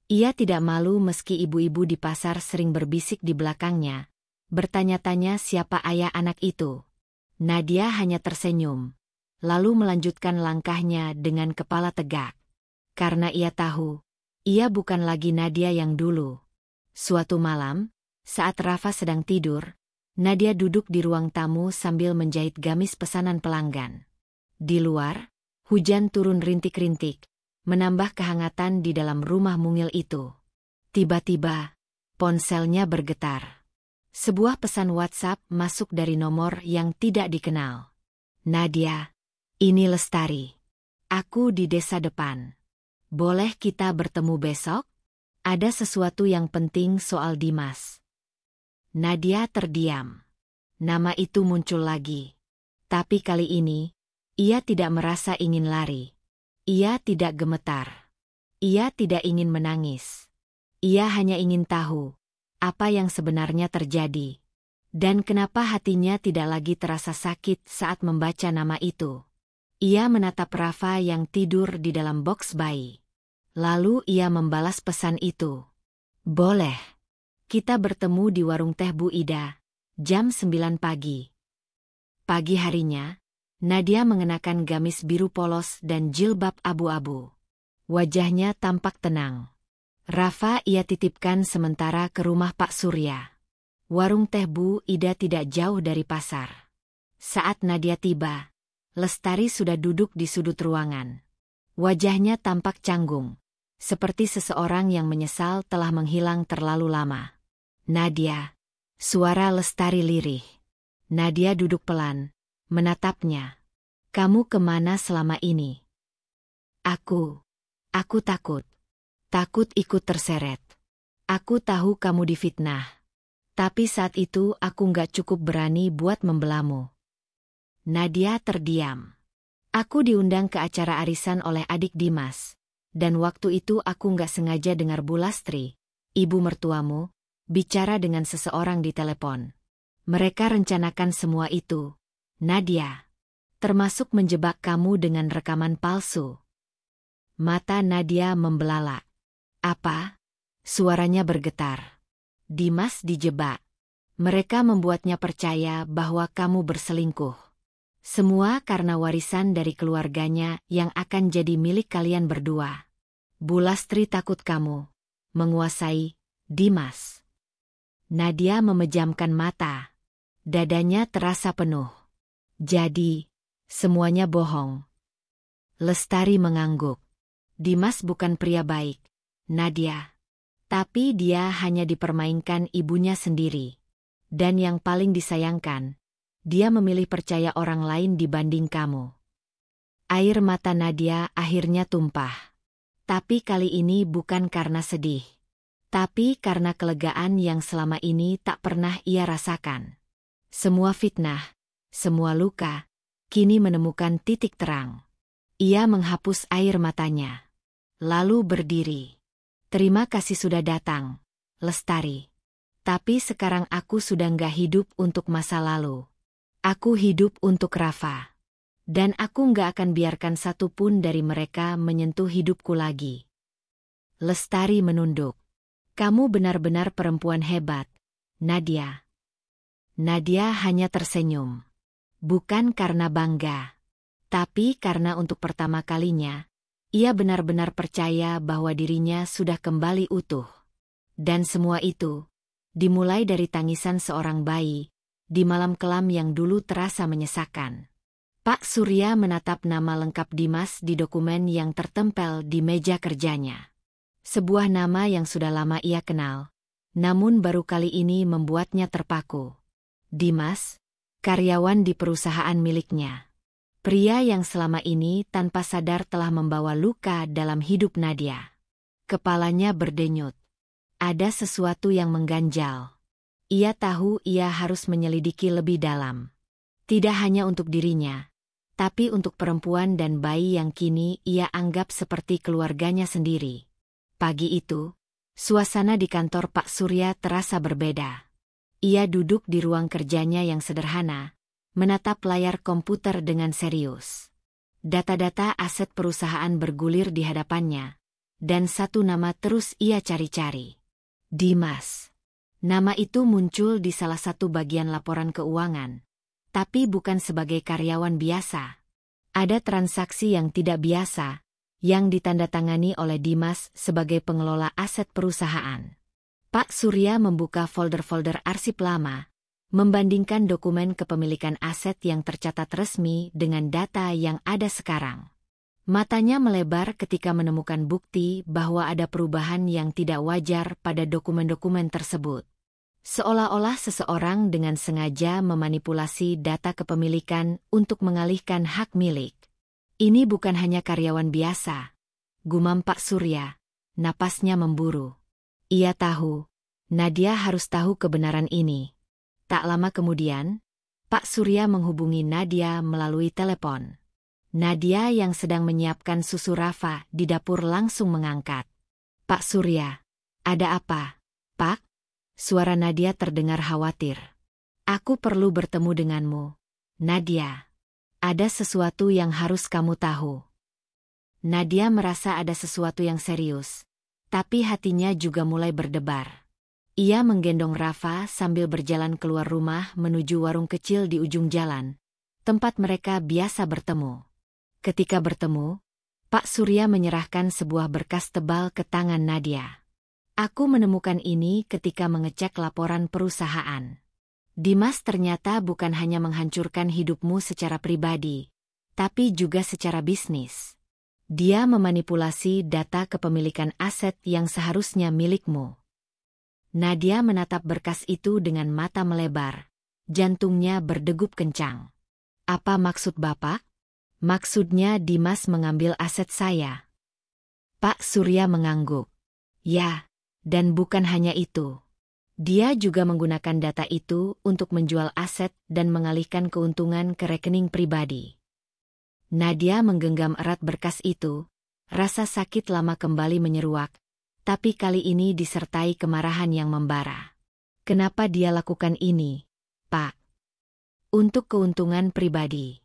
Ia tidak malu meski ibu-ibu di pasar sering berbisik di belakangnya, bertanya-tanya siapa ayah anak itu. Nadia hanya tersenyum, lalu melanjutkan langkahnya dengan kepala tegak. Karena ia tahu, ia bukan lagi Nadia yang dulu. Suatu malam, saat Rafa sedang tidur, Nadia duduk di ruang tamu sambil menjahit gamis pesanan pelanggan. Di luar, hujan turun rintik-rintik, menambah kehangatan di dalam rumah mungil itu. Tiba-tiba, ponselnya bergetar. Sebuah pesan WhatsApp masuk dari nomor yang tidak dikenal. Nadia, ini Lestari. Aku di desa depan. Boleh kita bertemu besok? Ada sesuatu yang penting soal Dimas. Nadia terdiam. Nama itu muncul lagi. Tapi kali ini, ia tidak merasa ingin lari. Ia tidak gemetar. Ia tidak ingin menangis. Ia hanya ingin tahu apa yang sebenarnya terjadi. Dan kenapa hatinya tidak lagi terasa sakit saat membaca nama itu. Ia menatap Rafa yang tidur di dalam boks bayi. Lalu ia membalas pesan itu. Boleh. Kita bertemu di warung teh Bu Ida, jam 9 pagi. Pagi harinya, Nadia mengenakan gamis biru polos dan jilbab abu-abu. Wajahnya tampak tenang. Rafa ia titipkan sementara ke rumah Pak Surya. Warung teh Bu Ida tidak jauh dari pasar. Saat Nadia tiba, Lestari sudah duduk di sudut ruangan. Wajahnya tampak canggung, seperti seseorang yang menyesal telah menghilang terlalu lama. Nadia. Suara Lestari lirih. Nadia duduk pelan, menatapnya. Kamu kemana selama ini? Aku takut. Takut ikut terseret. Aku tahu kamu difitnah. Tapi saat itu aku nggak cukup berani buat membelamu. Nadia terdiam. Aku diundang ke acara arisan oleh adik Dimas. Dan waktu itu aku nggak sengaja dengar Bu Lastri, ibu mertuamu, bicara dengan seseorang di telepon. Mereka rencanakan semua itu, Nadia. Termasuk menjebak kamu dengan rekaman palsu. Mata Nadia membelalak. Apa? Suaranya bergetar. Dimas dijebak. Mereka membuatnya percaya bahwa kamu berselingkuh. Semua karena warisan dari keluarganya yang akan jadi milik kalian berdua. Bu Lastri takut kamu menguasai Dimas. Nadia memejamkan mata. Dadanya terasa penuh. Jadi, semuanya bohong. Lestari mengangguk. Dimas bukan pria baik, Nadia. Tapi dia hanya dipermainkan ibunya sendiri. Dan yang paling disayangkan, dia memilih percaya orang lain dibanding kamu. Air mata Nadia akhirnya tumpah. Tapi kali ini bukan karena sedih. Tapi karena kelegaan yang selama ini tak pernah ia rasakan. Semua fitnah, semua luka, kini menemukan titik terang. Ia menghapus air matanya. Lalu berdiri. Terima kasih sudah datang, Lestari. Tapi sekarang aku sudah nggak hidup untuk masa lalu. Aku hidup untuk Rafa. Dan aku nggak akan biarkan satupun dari mereka menyentuh hidupku lagi. Lestari menunduk. Kamu benar-benar perempuan hebat, Nadia. Nadia hanya tersenyum. Bukan karena bangga. Tapi karena untuk pertama kalinya, ia benar-benar percaya bahwa dirinya sudah kembali utuh. Dan semua itu dimulai dari tangisan seorang bayi, di malam kelam yang dulu terasa menyesakan. Pak Surya menatap nama lengkap Dimas di dokumen yang tertempel di meja kerjanya. Sebuah nama yang sudah lama ia kenal, namun baru kali ini membuatnya terpaku. Dimas, karyawan di perusahaan miliknya. Pria yang selama ini tanpa sadar telah membawa luka dalam hidup Nadia. Kepalanya berdenyut. Ada sesuatu yang mengganjal. Ia tahu ia harus menyelidiki lebih dalam. Tidak hanya untuk dirinya, tapi untuk perempuan dan bayi yang kini ia anggap seperti keluarganya sendiri. Pagi itu, suasana di kantor Pak Surya terasa berbeda. Ia duduk di ruang kerjanya yang sederhana, menatap layar komputer dengan serius. Data-data aset perusahaan bergulir di hadapannya, dan satu nama terus ia cari-cari. Dimas. Nama itu muncul di salah satu bagian laporan keuangan, tapi bukan sebagai karyawan biasa. Ada transaksi yang tidak biasa, yang ditandatangani oleh Dimas sebagai pengelola aset perusahaan. Pak Surya membuka folder-folder arsip lama, membandingkan dokumen kepemilikan aset yang tercatat resmi dengan data yang ada sekarang. Matanya melebar ketika menemukan bukti bahwa ada perubahan yang tidak wajar pada dokumen-dokumen tersebut. Seolah-olah seseorang dengan sengaja memanipulasi data kepemilikan untuk mengalihkan hak milik. Ini bukan hanya karyawan biasa, gumam Pak Surya, napasnya memburu. Ia tahu, Nadia harus tahu kebenaran ini. Tak lama kemudian, Pak Surya menghubungi Nadia melalui telepon. Nadia yang sedang menyiapkan susu Rafa di dapur langsung mengangkat. Pak Surya, ada apa, Pak? Suara Nadia terdengar khawatir. Aku perlu bertemu denganmu, Nadia. Ada sesuatu yang harus kamu tahu. Nadia merasa ada sesuatu yang serius, tapi hatinya juga mulai berdebar. Ia menggendong Rafa sambil berjalan keluar rumah menuju warung kecil di ujung jalan, tempat mereka biasa bertemu. Ketika bertemu, Pak Surya menyerahkan sebuah berkas tebal ke tangan Nadia. Aku menemukan ini ketika mengecek laporan perusahaan. Dimas ternyata bukan hanya menghancurkan hidupmu secara pribadi, tapi juga secara bisnis. Dia memanipulasi data kepemilikan aset yang seharusnya milikmu. Nadia menatap berkas itu dengan mata melebar. Jantungnya berdegup kencang. Apa maksud Bapak? Maksudnya Dimas mengambil aset saya. Pak Surya mengangguk. Ya. Dan bukan hanya itu. Dia juga menggunakan data itu untuk menjual aset dan mengalihkan keuntungan ke rekening pribadi. Nadia menggenggam erat berkas itu, rasa sakit lama kembali menyeruak, tapi kali ini disertai kemarahan yang membara. Kenapa dia lakukan ini, Pak? Untuk keuntungan pribadi.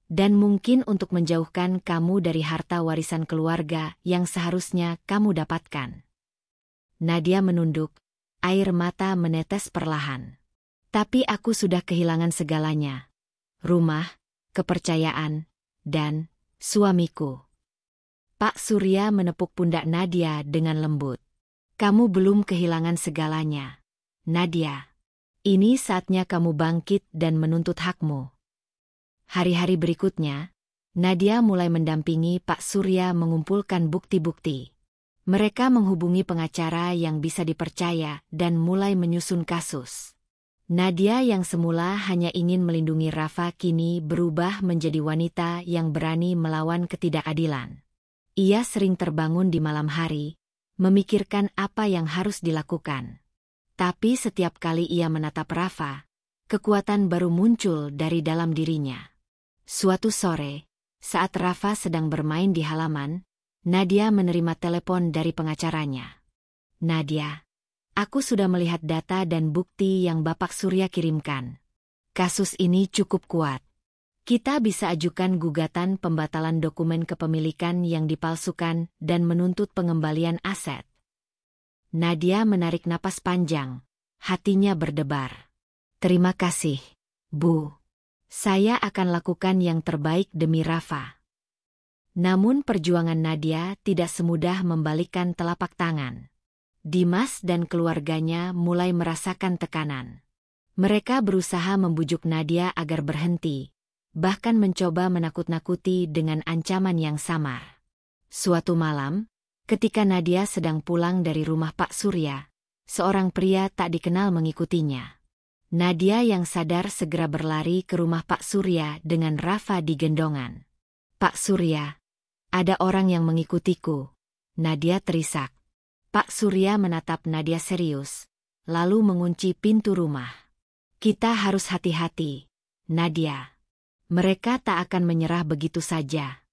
Dan mungkin untuk menjauhkan kamu dari harta warisan keluarga yang seharusnya kamu dapatkan. Nadia menunduk, air mata menetes perlahan. Tapi aku sudah kehilangan segalanya. Rumah, kepercayaan, dan suamiku. Pak Surya menepuk pundak Nadia dengan lembut. Kamu belum kehilangan segalanya, Nadia. Ini saatnya kamu bangkit dan menuntut hakmu. Hari-hari berikutnya, Nadia mulai mendampingi Pak Surya mengumpulkan bukti-bukti. Mereka menghubungi pengacara yang bisa dipercaya dan mulai menyusun kasus. Nadia yang semula hanya ingin melindungi Rafa kini berubah menjadi wanita yang berani melawan ketidakadilan. Ia sering terbangun di malam hari, memikirkan apa yang harus dilakukan. Tapi setiap kali ia menatap Rafa, kekuatan baru muncul dari dalam dirinya. Suatu sore, saat Rafa sedang bermain di halaman, Nadia menerima telepon dari pengacaranya. Nadia, aku sudah melihat data dan bukti yang Bapak Surya kirimkan. Kasus ini cukup kuat. Kita bisa ajukan gugatan pembatalan dokumen kepemilikan yang dipalsukan dan menuntut pengembalian aset. Nadia menarik napas panjang, hatinya berdebar. Terima kasih, Bu. Saya akan lakukan yang terbaik demi Rafa. Namun perjuangan Nadia tidak semudah membalikkan telapak tangan. Dimas dan keluarganya mulai merasakan tekanan. Mereka berusaha membujuk Nadia agar berhenti, bahkan mencoba menakut-nakuti dengan ancaman yang samar. Suatu malam, ketika Nadia sedang pulang dari rumah Pak Surya, seorang pria tak dikenal mengikutinya. Nadia yang sadar segera berlari ke rumah Pak Surya dengan Rafa di gendongan. Pak Surya, ada orang yang mengikutiku. Nadia terisak. Pak Surya menatap Nadia serius. lalu mengunci pintu rumah. Kita harus hati-hati, Nadia. Mereka tak akan menyerah begitu saja.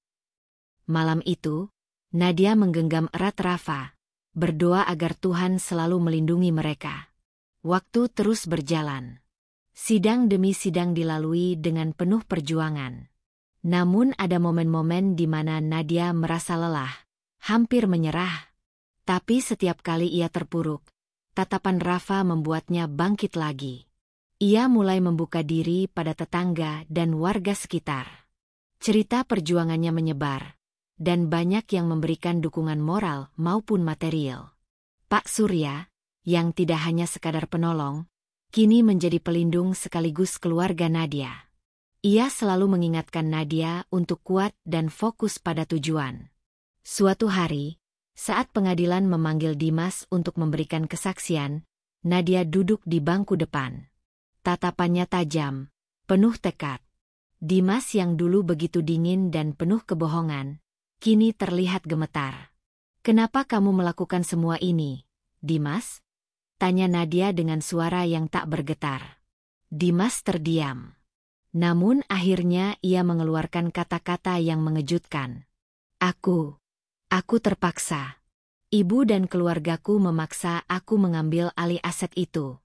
Malam itu, Nadia menggenggam erat Rafa, berdoa agar Tuhan selalu melindungi mereka. Waktu terus berjalan. Sidang demi sidang dilalui dengan penuh perjuangan. Namun ada momen-momen di mana Nadia merasa lelah, hampir menyerah. Tapi setiap kali ia terpuruk, tatapan Rafa membuatnya bangkit lagi. Ia mulai membuka diri pada tetangga dan warga sekitar. Cerita perjuangannya menyebar, dan banyak yang memberikan dukungan moral maupun material. Pak Surya, yang tidak hanya sekadar penolong, kini menjadi pelindung sekaligus keluarga Nadia. Ia selalu mengingatkan Nadia untuk kuat dan fokus pada tujuan. Suatu hari, saat pengadilan memanggil Dimas untuk memberikan kesaksian, Nadia duduk di bangku depan. Tatapannya tajam, penuh tekad. Dimas yang dulu begitu dingin dan penuh kebohongan, kini terlihat gemetar. "Kenapa kamu melakukan semua ini, Dimas?" tanya Nadia dengan suara yang tak bergetar. Dimas terdiam. Namun akhirnya ia mengeluarkan kata-kata yang mengejutkan. Aku terpaksa. Ibu dan keluargaku memaksa aku mengambil alih aset itu.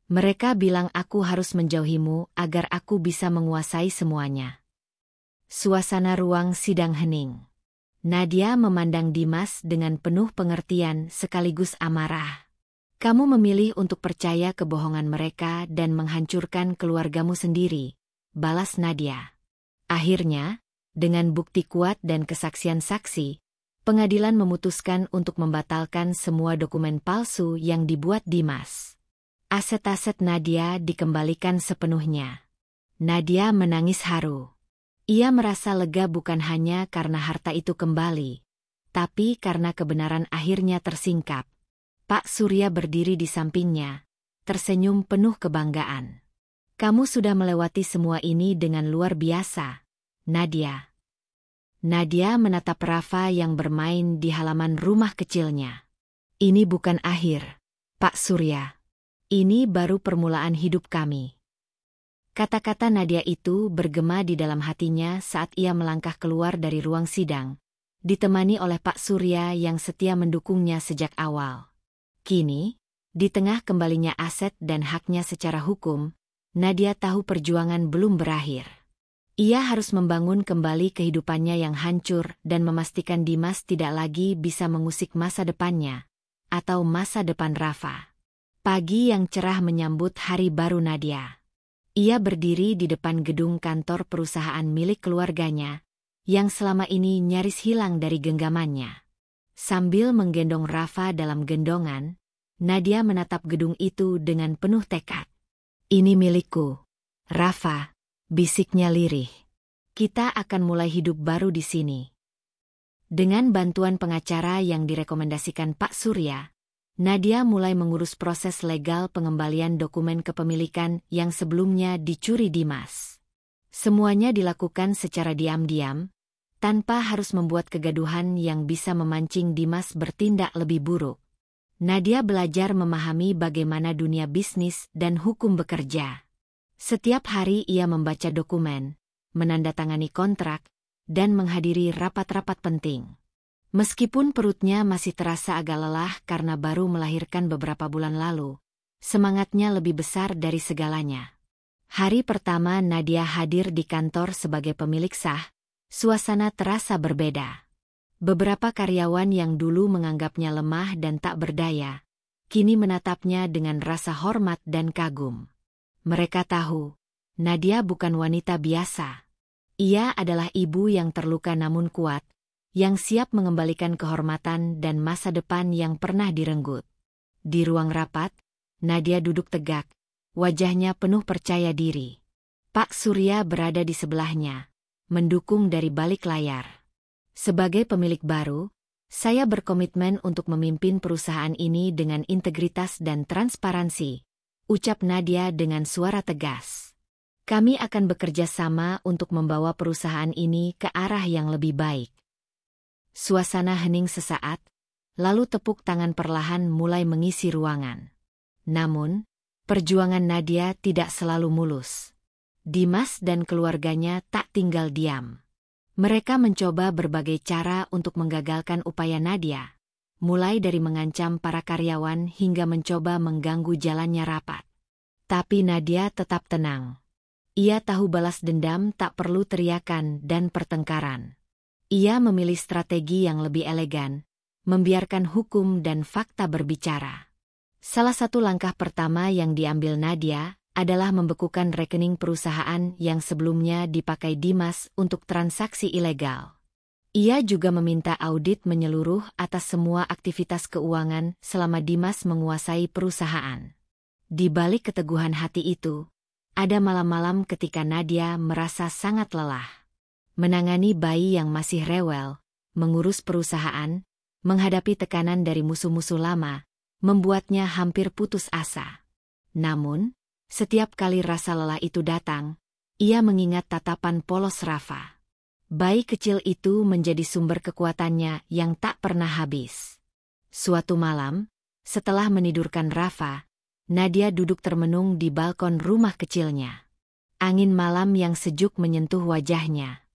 Mereka bilang aku harus menjauhimu agar aku bisa menguasai semuanya. Suasana ruang sidang hening. Nadia memandang Dimas dengan penuh pengertian sekaligus amarah. "Kamu memilih untuk percaya kebohongan mereka dan menghancurkan keluargamu sendiri," balas Nadia. Akhirnya, dengan bukti kuat dan kesaksian saksi, pengadilan memutuskan untuk membatalkan semua dokumen palsu yang dibuat Dimas. Aset-aset Nadia dikembalikan sepenuhnya. Nadia menangis haru. Ia merasa lega bukan hanya karena harta itu kembali, tapi karena kebenaran akhirnya tersingkap. Pak Surya berdiri di sampingnya, tersenyum penuh kebanggaan. "Kamu sudah melewati semua ini dengan luar biasa, Nadia." Nadia menatap Rafa yang bermain di halaman rumah kecilnya. "Ini bukan akhir, Pak Surya. Ini baru permulaan hidup kami." Kata-kata Nadia itu bergema di dalam hatinya saat ia melangkah keluar dari ruang sidang, ditemani oleh Pak Surya yang setia mendukungnya sejak awal. Kini, di tengah kembalinya aset dan haknya secara hukum, Nadia tahu perjuangan belum berakhir. Ia harus membangun kembali kehidupannya yang hancur dan memastikan Dimas tidak lagi bisa mengusik masa depannya, atau masa depan Rafa. Pagi yang cerah menyambut hari baru Nadia. Ia berdiri di depan gedung kantor perusahaan milik keluarganya, yang selama ini nyaris hilang dari genggamannya. Sambil menggendong Rafa dalam gendongan, Nadia menatap gedung itu dengan penuh tekad. "Ini milikku, Rafa," bisiknya lirih. "Kita akan mulai hidup baru di sini." Dengan bantuan pengacara yang direkomendasikan Pak Surya, Nadia mulai mengurus proses legal pengembalian dokumen kepemilikan yang sebelumnya dicuri Dimas. Semuanya dilakukan secara diam-diam, tanpa harus membuat kegaduhan yang bisa memancing Dimas bertindak lebih buruk. Nadia belajar memahami bagaimana dunia bisnis dan hukum bekerja. Setiap hari ia membaca dokumen, menandatangani kontrak, dan menghadiri rapat-rapat penting. Meskipun perutnya masih terasa agak lelah karena baru melahirkan beberapa bulan lalu, semangatnya lebih besar dari segalanya. Hari pertama Nadia hadir di kantor sebagai pemilik sah, suasana terasa berbeda. Beberapa karyawan yang dulu menganggapnya lemah dan tak berdaya, kini menatapnya dengan rasa hormat dan kagum. Mereka tahu, Nadia bukan wanita biasa. Ia adalah ibu yang terluka namun kuat, yang siap mengembalikan kehormatan dan masa depan yang pernah direnggut. Di ruang rapat, Nadia duduk tegak, wajahnya penuh percaya diri. Pak Surya berada di sebelahnya, mendukung dari balik layar. "Sebagai pemilik baru, saya berkomitmen untuk memimpin perusahaan ini dengan integritas dan transparansi," ucap Nadia dengan suara tegas. "Kami akan bekerja sama untuk membawa perusahaan ini ke arah yang lebih baik." Suasana hening sesaat, lalu tepuk tangan perlahan mulai mengisi ruangan. Namun, perjuangan Nadia tidak selalu mulus. Dimas dan keluarganya tak tinggal diam. Mereka mencoba berbagai cara untuk menggagalkan upaya Nadia, mulai dari mengancam para karyawan hingga mencoba mengganggu jalannya rapat. Tapi Nadia tetap tenang. Ia tahu balas dendam tak perlu teriakan dan pertengkaran. Ia memilih strategi yang lebih elegan, membiarkan hukum dan fakta berbicara. Salah satu langkah pertama yang diambil Nadia adalah membekukan rekening perusahaan yang sebelumnya dipakai Dimas untuk transaksi ilegal. Ia juga meminta audit menyeluruh atas semua aktivitas keuangan selama Dimas menguasai perusahaan. Di balik keteguhan hati itu, ada malam-malam ketika Nadia merasa sangat lelah. Menangani bayi yang masih rewel, mengurus perusahaan, menghadapi tekanan dari musuh-musuh lama, membuatnya hampir putus asa. Namun, setiap kali rasa lelah itu datang, ia mengingat tatapan polos Rafa. Bayi kecil itu menjadi sumber kekuatannya yang tak pernah habis. Suatu malam, setelah menidurkan Rafa, Nadia duduk termenung di balkon rumah kecilnya. Angin malam yang sejuk menyentuh wajahnya.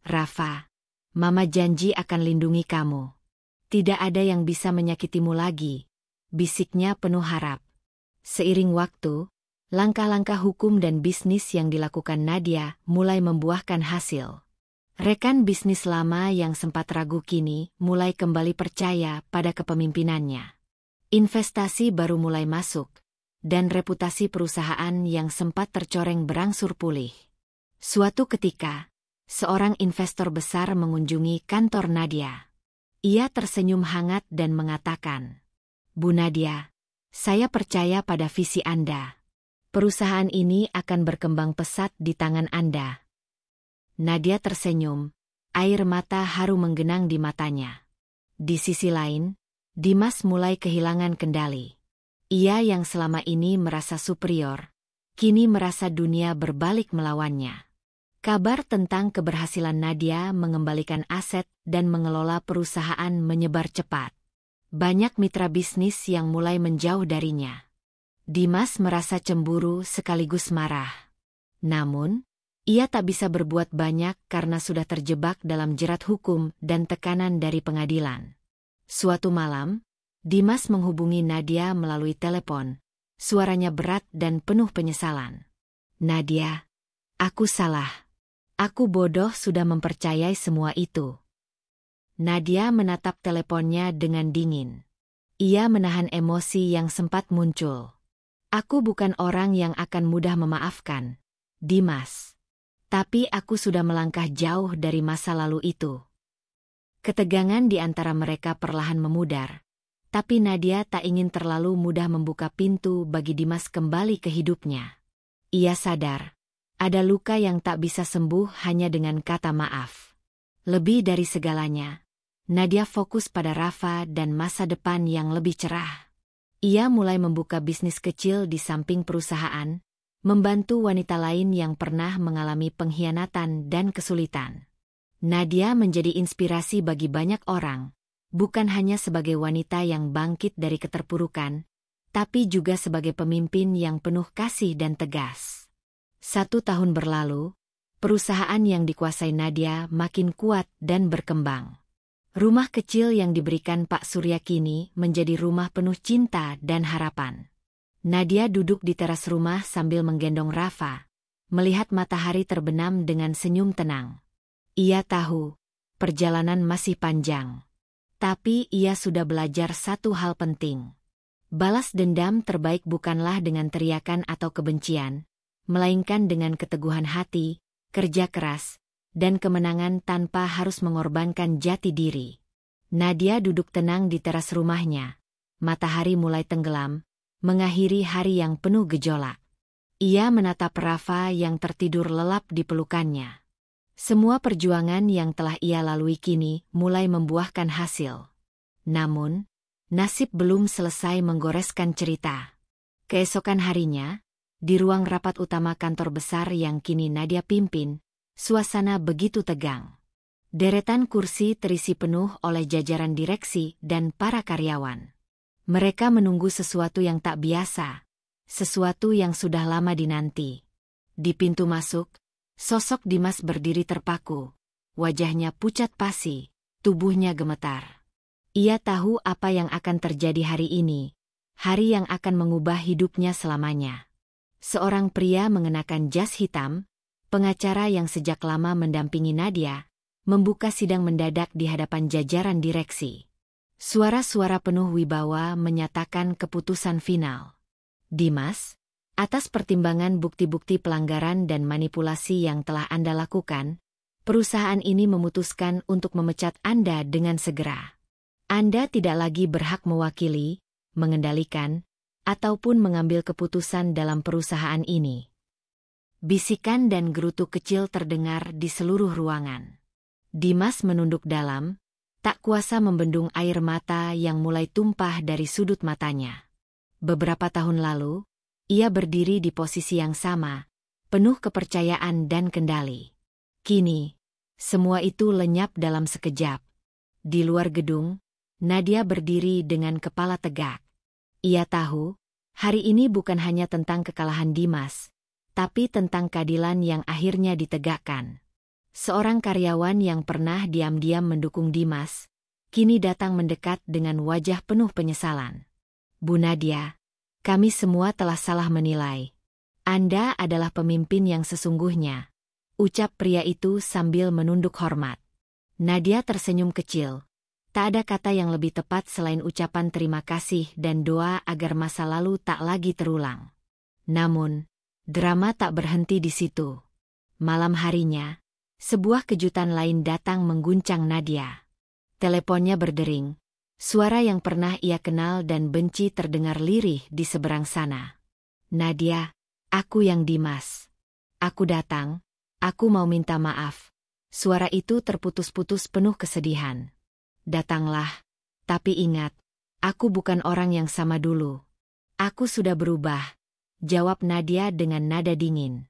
"Rafa, Mama janji akan lindungi kamu. Tidak ada yang bisa menyakitimu lagi," bisiknya penuh harap. Seiring waktu, langkah-langkah hukum dan bisnis yang dilakukan Nadia mulai membuahkan hasil. Rekan bisnis lama yang sempat ragu kini mulai kembali percaya pada kepemimpinannya. Investasi baru mulai masuk, dan reputasi perusahaan yang sempat tercoreng berangsur pulih. Suatu ketika, seorang investor besar mengunjungi kantor Nadia. Ia tersenyum hangat dan mengatakan, "Bu Nadia, saya percaya pada visi Anda. Perusahaan ini akan berkembang pesat di tangan Anda." Nadia tersenyum, air mata haru menggenang di matanya. Di sisi lain, Dimas mulai kehilangan kendali. Ia yang selama ini merasa superior, kini merasa dunia berbalik melawannya. Kabar tentang keberhasilan Nadia mengembalikan aset dan mengelola perusahaan menyebar cepat. Banyak mitra bisnis yang mulai menjauh darinya. Dimas merasa cemburu sekaligus marah. Namun, ia tak bisa berbuat banyak karena sudah terjebak dalam jerat hukum dan tekanan dari pengadilan. Suatu malam, Dimas menghubungi Nadia melalui telepon. Suaranya berat dan penuh penyesalan. "Nadia, aku salah. Aku bodoh sudah mempercayai semua itu." Nadia menatap teleponnya dengan dingin. Ia menahan emosi yang sempat muncul. "Aku bukan orang yang akan mudah memaafkan, Dimas. Tapi aku sudah melangkah jauh dari masa lalu itu." Ketegangan di antara mereka perlahan memudar, tapi Nadia tak ingin terlalu mudah membuka pintu bagi Dimas kembali ke hidupnya. Ia sadar, ada luka yang tak bisa sembuh hanya dengan kata maaf. Lebih dari segalanya, Nadia fokus pada Rafa dan masa depan yang lebih cerah. Ia mulai membuka bisnis kecil di samping perusahaan, membantu wanita lain yang pernah mengalami pengkhianatan dan kesulitan. Nadia menjadi inspirasi bagi banyak orang, bukan hanya sebagai wanita yang bangkit dari keterpurukan, tapi juga sebagai pemimpin yang penuh kasih dan tegas. 1 tahun berlalu, perusahaan yang dikuasai Nadia makin kuat dan berkembang. Rumah kecil yang diberikan Pak Surya kini menjadi rumah penuh cinta dan harapan. Nadia duduk di teras rumah sambil menggendong Rafa, melihat matahari terbenam dengan senyum tenang. Ia tahu, perjalanan masih panjang. Tapi ia sudah belajar satu hal penting. Balas dendam terbaik bukanlah dengan teriakan atau kebencian, melainkan dengan keteguhan hati, kerja keras, dan kemenangan tanpa harus mengorbankan jati diri. Nadia duduk tenang di teras rumahnya. Matahari mulai tenggelam, mengakhiri hari yang penuh gejolak. Ia menatap Rafa yang tertidur lelap di pelukannya. Semua perjuangan yang telah ia lalui kini mulai membuahkan hasil. Namun, nasib belum selesai menggoreskan cerita. Keesokan harinya, di ruang rapat utama kantor besar yang kini Nadia pimpin, suasana begitu tegang. Deretan kursi terisi penuh oleh jajaran direksi dan para karyawan. Mereka menunggu sesuatu yang tak biasa, sesuatu yang sudah lama dinanti. Di pintu masuk, sosok Dimas berdiri terpaku. Wajahnya pucat pasi, tubuhnya gemetar. Ia tahu apa yang akan terjadi hari ini, hari yang akan mengubah hidupnya selamanya. Seorang pria mengenakan jas hitam, pengacara yang sejak lama mendampingi Nadia, membuka sidang mendadak di hadapan jajaran direksi. Suara-suara penuh wibawa menyatakan keputusan final. Dimas, atas pertimbangan bukti-bukti pelanggaran dan manipulasi yang telah Anda lakukan, perusahaan ini memutuskan untuk memecat Anda dengan segera. Anda tidak lagi berhak mewakili, mengendalikan, ataupun mengambil keputusan dalam perusahaan ini. Bisikan dan gerutu kecil terdengar di seluruh ruangan. Dimas menunduk dalam, tak kuasa membendung air mata yang mulai tumpah dari sudut matanya. Beberapa tahun lalu, ia berdiri di posisi yang sama, penuh kepercayaan dan kendali. Kini, semua itu lenyap dalam sekejap. Di luar gedung, Nadia berdiri dengan kepala tegak. Ia tahu, hari ini bukan hanya tentang kekalahan Dimas, tapi tentang keadilan yang akhirnya ditegakkan. Seorang karyawan yang pernah diam-diam mendukung Dimas, kini datang mendekat dengan wajah penuh penyesalan. Bu Nadia, kami semua telah salah menilai. Anda adalah pemimpin yang sesungguhnya, ucap pria itu sambil menunduk hormat. Nadia tersenyum kecil. Tak ada kata yang lebih tepat selain ucapan terima kasih dan doa agar masa lalu tak lagi terulang. Namun, drama tak berhenti di situ. Malam harinya, sebuah kejutan lain datang mengguncang Nadia. Teleponnya berdering. Suara yang pernah ia kenal dan benci terdengar lirih di seberang sana. Nadia, aku yang Dimas. Aku datang, aku mau minta maaf. Suara itu terputus-putus penuh kesedihan. Datanglah, tapi ingat, aku bukan orang yang sama dulu. Aku sudah berubah, jawab Nadia dengan nada dingin.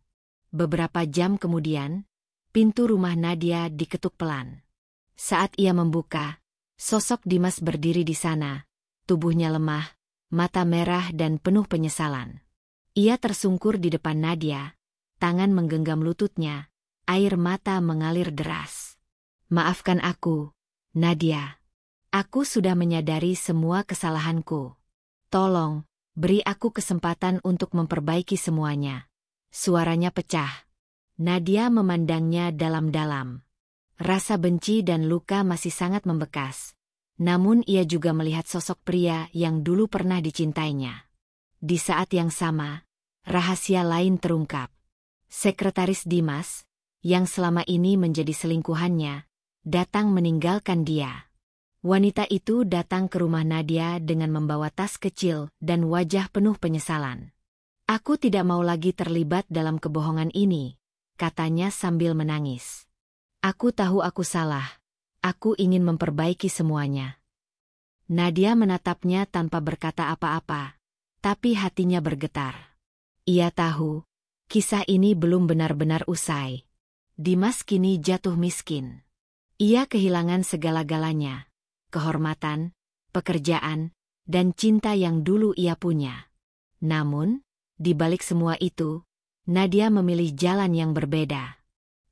Beberapa jam kemudian, pintu rumah Nadia diketuk pelan. Saat ia membuka, sosok Dimas berdiri di sana, tubuhnya lemah, mata merah dan penuh penyesalan. Ia tersungkur di depan Nadia, tangan menggenggam lututnya, air mata mengalir deras. Maafkan aku, Nadia. Aku sudah menyadari semua kesalahanku. Tolong, beri aku kesempatan untuk memperbaiki semuanya. Suaranya pecah. Nadia memandangnya dalam-dalam. Rasa benci dan luka masih sangat membekas. Namun ia juga melihat sosok pria yang dulu pernah dicintainya. Di saat yang sama, rahasia lain terungkap. Sekretaris Dimas, yang selama ini menjadi selingkuhannya, datang meninggalkan dia. Wanita itu datang ke rumah Nadia dengan membawa tas kecil dan wajah penuh penyesalan. Aku tidak mau lagi terlibat dalam kebohongan ini, katanya sambil menangis. Aku tahu aku salah. Aku ingin memperbaiki semuanya. Nadia menatapnya tanpa berkata apa-apa, tapi hatinya bergetar. Ia tahu, kisah ini belum benar-benar usai. Dimas kini jatuh miskin. Ia kehilangan segala-galanya, kehormatan, pekerjaan, dan cinta yang dulu ia punya. Namun, di balik semua itu, Nadia memilih jalan yang berbeda.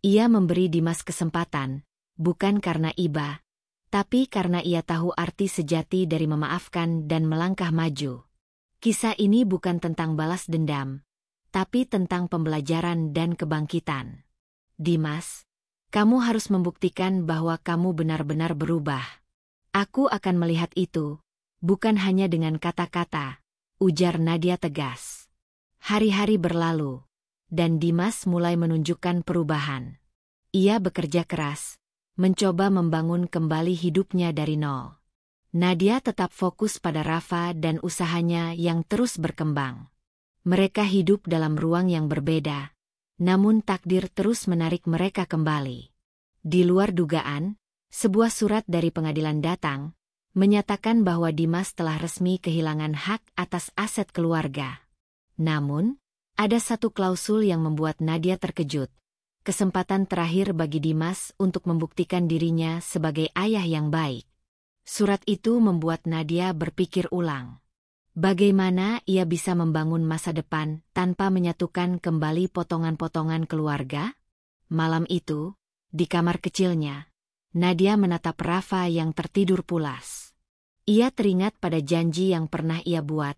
Ia memberi Dimas kesempatan, bukan karena iba, tapi karena ia tahu arti sejati dari memaafkan dan melangkah maju. Kisah ini bukan tentang balas dendam, tapi tentang pembelajaran dan kebangkitan. Dimas, kamu harus membuktikan bahwa kamu benar-benar berubah. Aku akan melihat itu, bukan hanya dengan kata-kata, ujar Nadia tegas. Hari-hari berlalu, dan Dimas mulai menunjukkan perubahan. Ia bekerja keras, mencoba membangun kembali hidupnya dari nol. Nadia tetap fokus pada Rafa dan usahanya yang terus berkembang. Mereka hidup dalam ruang yang berbeda, namun takdir terus menarik mereka kembali. Di luar dugaan, sebuah surat dari pengadilan datang, menyatakan bahwa Dimas telah resmi kehilangan hak atas aset keluarga. Namun, ada satu klausul yang membuat Nadia terkejut. Kesempatan terakhir bagi Dimas untuk membuktikan dirinya sebagai ayah yang baik. Surat itu membuat Nadia berpikir ulang. Bagaimana ia bisa membangun masa depan tanpa menyatukan kembali potongan-potongan keluarga? Malam itu, di kamar kecilnya, Nadia menatap Rafa yang tertidur pulas. Ia teringat pada janji yang pernah ia buat,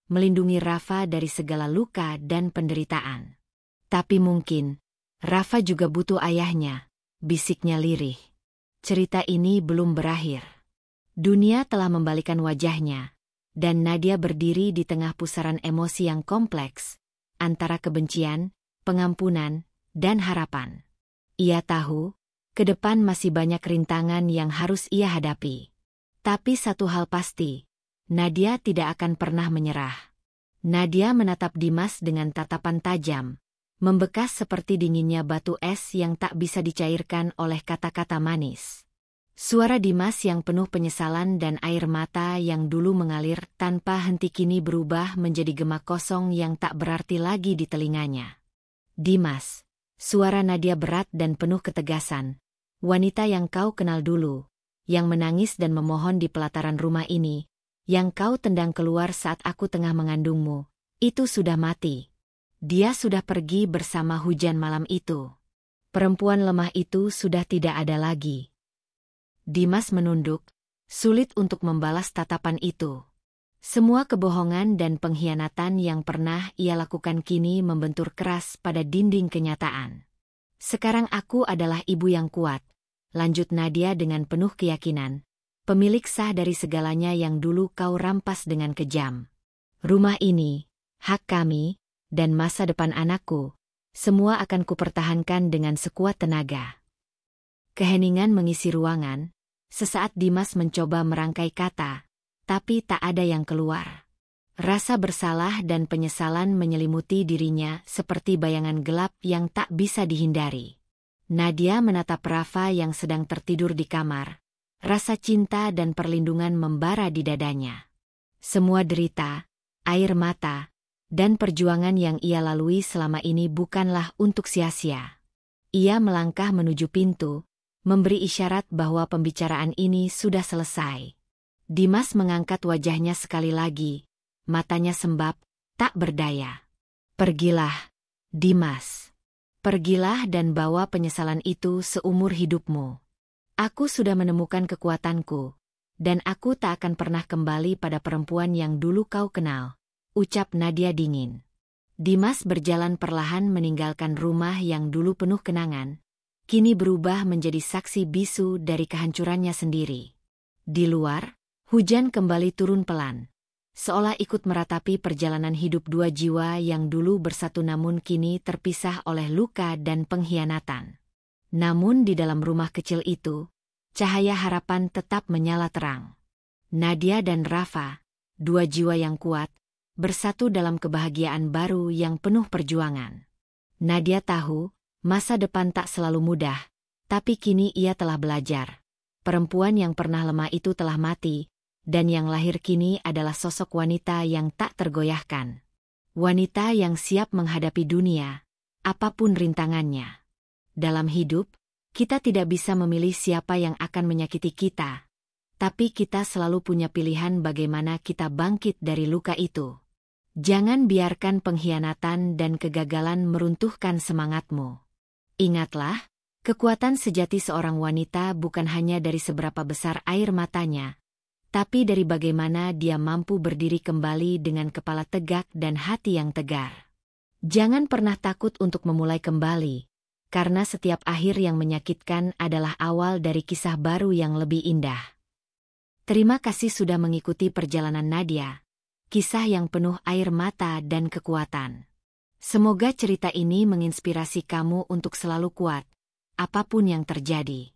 melindungi Rafa dari segala luka dan penderitaan. Tapi mungkin, Rafa juga butuh ayahnya, bisiknya lirih. Cerita ini belum berakhir. Dunia telah membalikan wajahnya, dan Nadia berdiri di tengah pusaran emosi yang kompleks, antara kebencian, pengampunan, dan harapan. Ia tahu, ke depan masih banyak rintangan yang harus ia hadapi. Tapi satu hal pasti, Nadia tidak akan pernah menyerah. Nadia menatap Dimas dengan tatapan tajam, membekas seperti dinginnya batu es yang tak bisa dicairkan oleh kata-kata manis. Suara Dimas yang penuh penyesalan dan air mata yang dulu mengalir tanpa henti kini berubah menjadi gema kosong yang tak berarti lagi di telinganya. Dimas, suara Nadia berat dan penuh ketegasan. Wanita yang kau kenal dulu, yang menangis dan memohon di pelataran rumah ini, yang kau tendang keluar saat aku tengah mengandungmu, itu sudah mati. Dia sudah pergi bersama hujan malam itu. Perempuan lemah itu sudah tidak ada lagi. Dimas menunduk, sulit untuk membalas tatapan itu. Semua kebohongan dan pengkhianatan yang pernah ia lakukan kini membentur keras pada dinding kenyataan. Sekarang aku adalah ibu yang kuat, lanjut Nadia dengan penuh keyakinan, pemilik sah dari segalanya yang dulu kau rampas dengan kejam. Rumah ini, hak kami, dan masa depan anakku, semua akan kupertahankan dengan sekuat tenaga. Keheningan mengisi ruangan, sesaat Dimas mencoba merangkai kata, tapi tak ada yang keluar. Rasa bersalah dan penyesalan menyelimuti dirinya seperti bayangan gelap yang tak bisa dihindari. Nadia menatap Rafa yang sedang tertidur di kamar. Rasa cinta dan perlindungan membara di dadanya. Semua derita, air mata, dan perjuangan yang ia lalui selama ini bukanlah untuk sia-sia. Ia melangkah menuju pintu, memberi isyarat bahwa pembicaraan ini sudah selesai. Dimas mengangkat wajahnya sekali lagi, matanya sembab, tak berdaya. Pergilah, Dimas. Pergilah dan bawa penyesalan itu seumur hidupmu. Aku sudah menemukan kekuatanku, dan aku tak akan pernah kembali pada perempuan yang dulu kau kenal, ucap Nadia dingin. Dimas berjalan perlahan meninggalkan rumah yang dulu penuh kenangan, kini berubah menjadi saksi bisu dari kehancurannya sendiri. Di luar, hujan kembali turun pelan, seolah ikut meratapi perjalanan hidup dua jiwa yang dulu bersatu namun kini terpisah oleh luka dan pengkhianatan. Namun di dalam rumah kecil itu, cahaya harapan tetap menyala terang. Nadia dan Rafa, dua jiwa yang kuat, bersatu dalam kebahagiaan baru yang penuh perjuangan. Nadia tahu, masa depan tak selalu mudah, tapi kini ia telah belajar. Perempuan yang pernah lemah itu telah mati, dan yang lahir kini adalah sosok wanita yang tak tergoyahkan. Wanita yang siap menghadapi dunia, apapun rintangannya. Dalam hidup, kita tidak bisa memilih siapa yang akan menyakiti kita, tapi kita selalu punya pilihan bagaimana kita bangkit dari luka itu. Jangan biarkan pengkhianatan dan kegagalan meruntuhkan semangatmu. Ingatlah, kekuatan sejati seorang wanita bukan hanya dari seberapa besar air matanya, tapi dari bagaimana dia mampu berdiri kembali dengan kepala tegak dan hati yang tegar. Jangan pernah takut untuk memulai kembali, karena setiap akhir yang menyakitkan adalah awal dari kisah baru yang lebih indah. Terima kasih sudah mengikuti perjalanan Nadia, kisah yang penuh air mata dan kekuatan. Semoga cerita ini menginspirasi kamu untuk selalu kuat, apapun yang terjadi.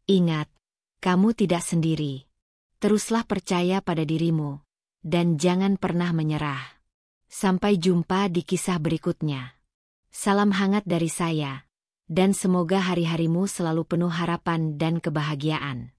Ingat, kamu tidak sendiri. Teruslah percaya pada dirimu, dan jangan pernah menyerah. Sampai jumpa di kisah berikutnya. Salam hangat dari saya, dan semoga hari-harimu selalu penuh harapan dan kebahagiaan.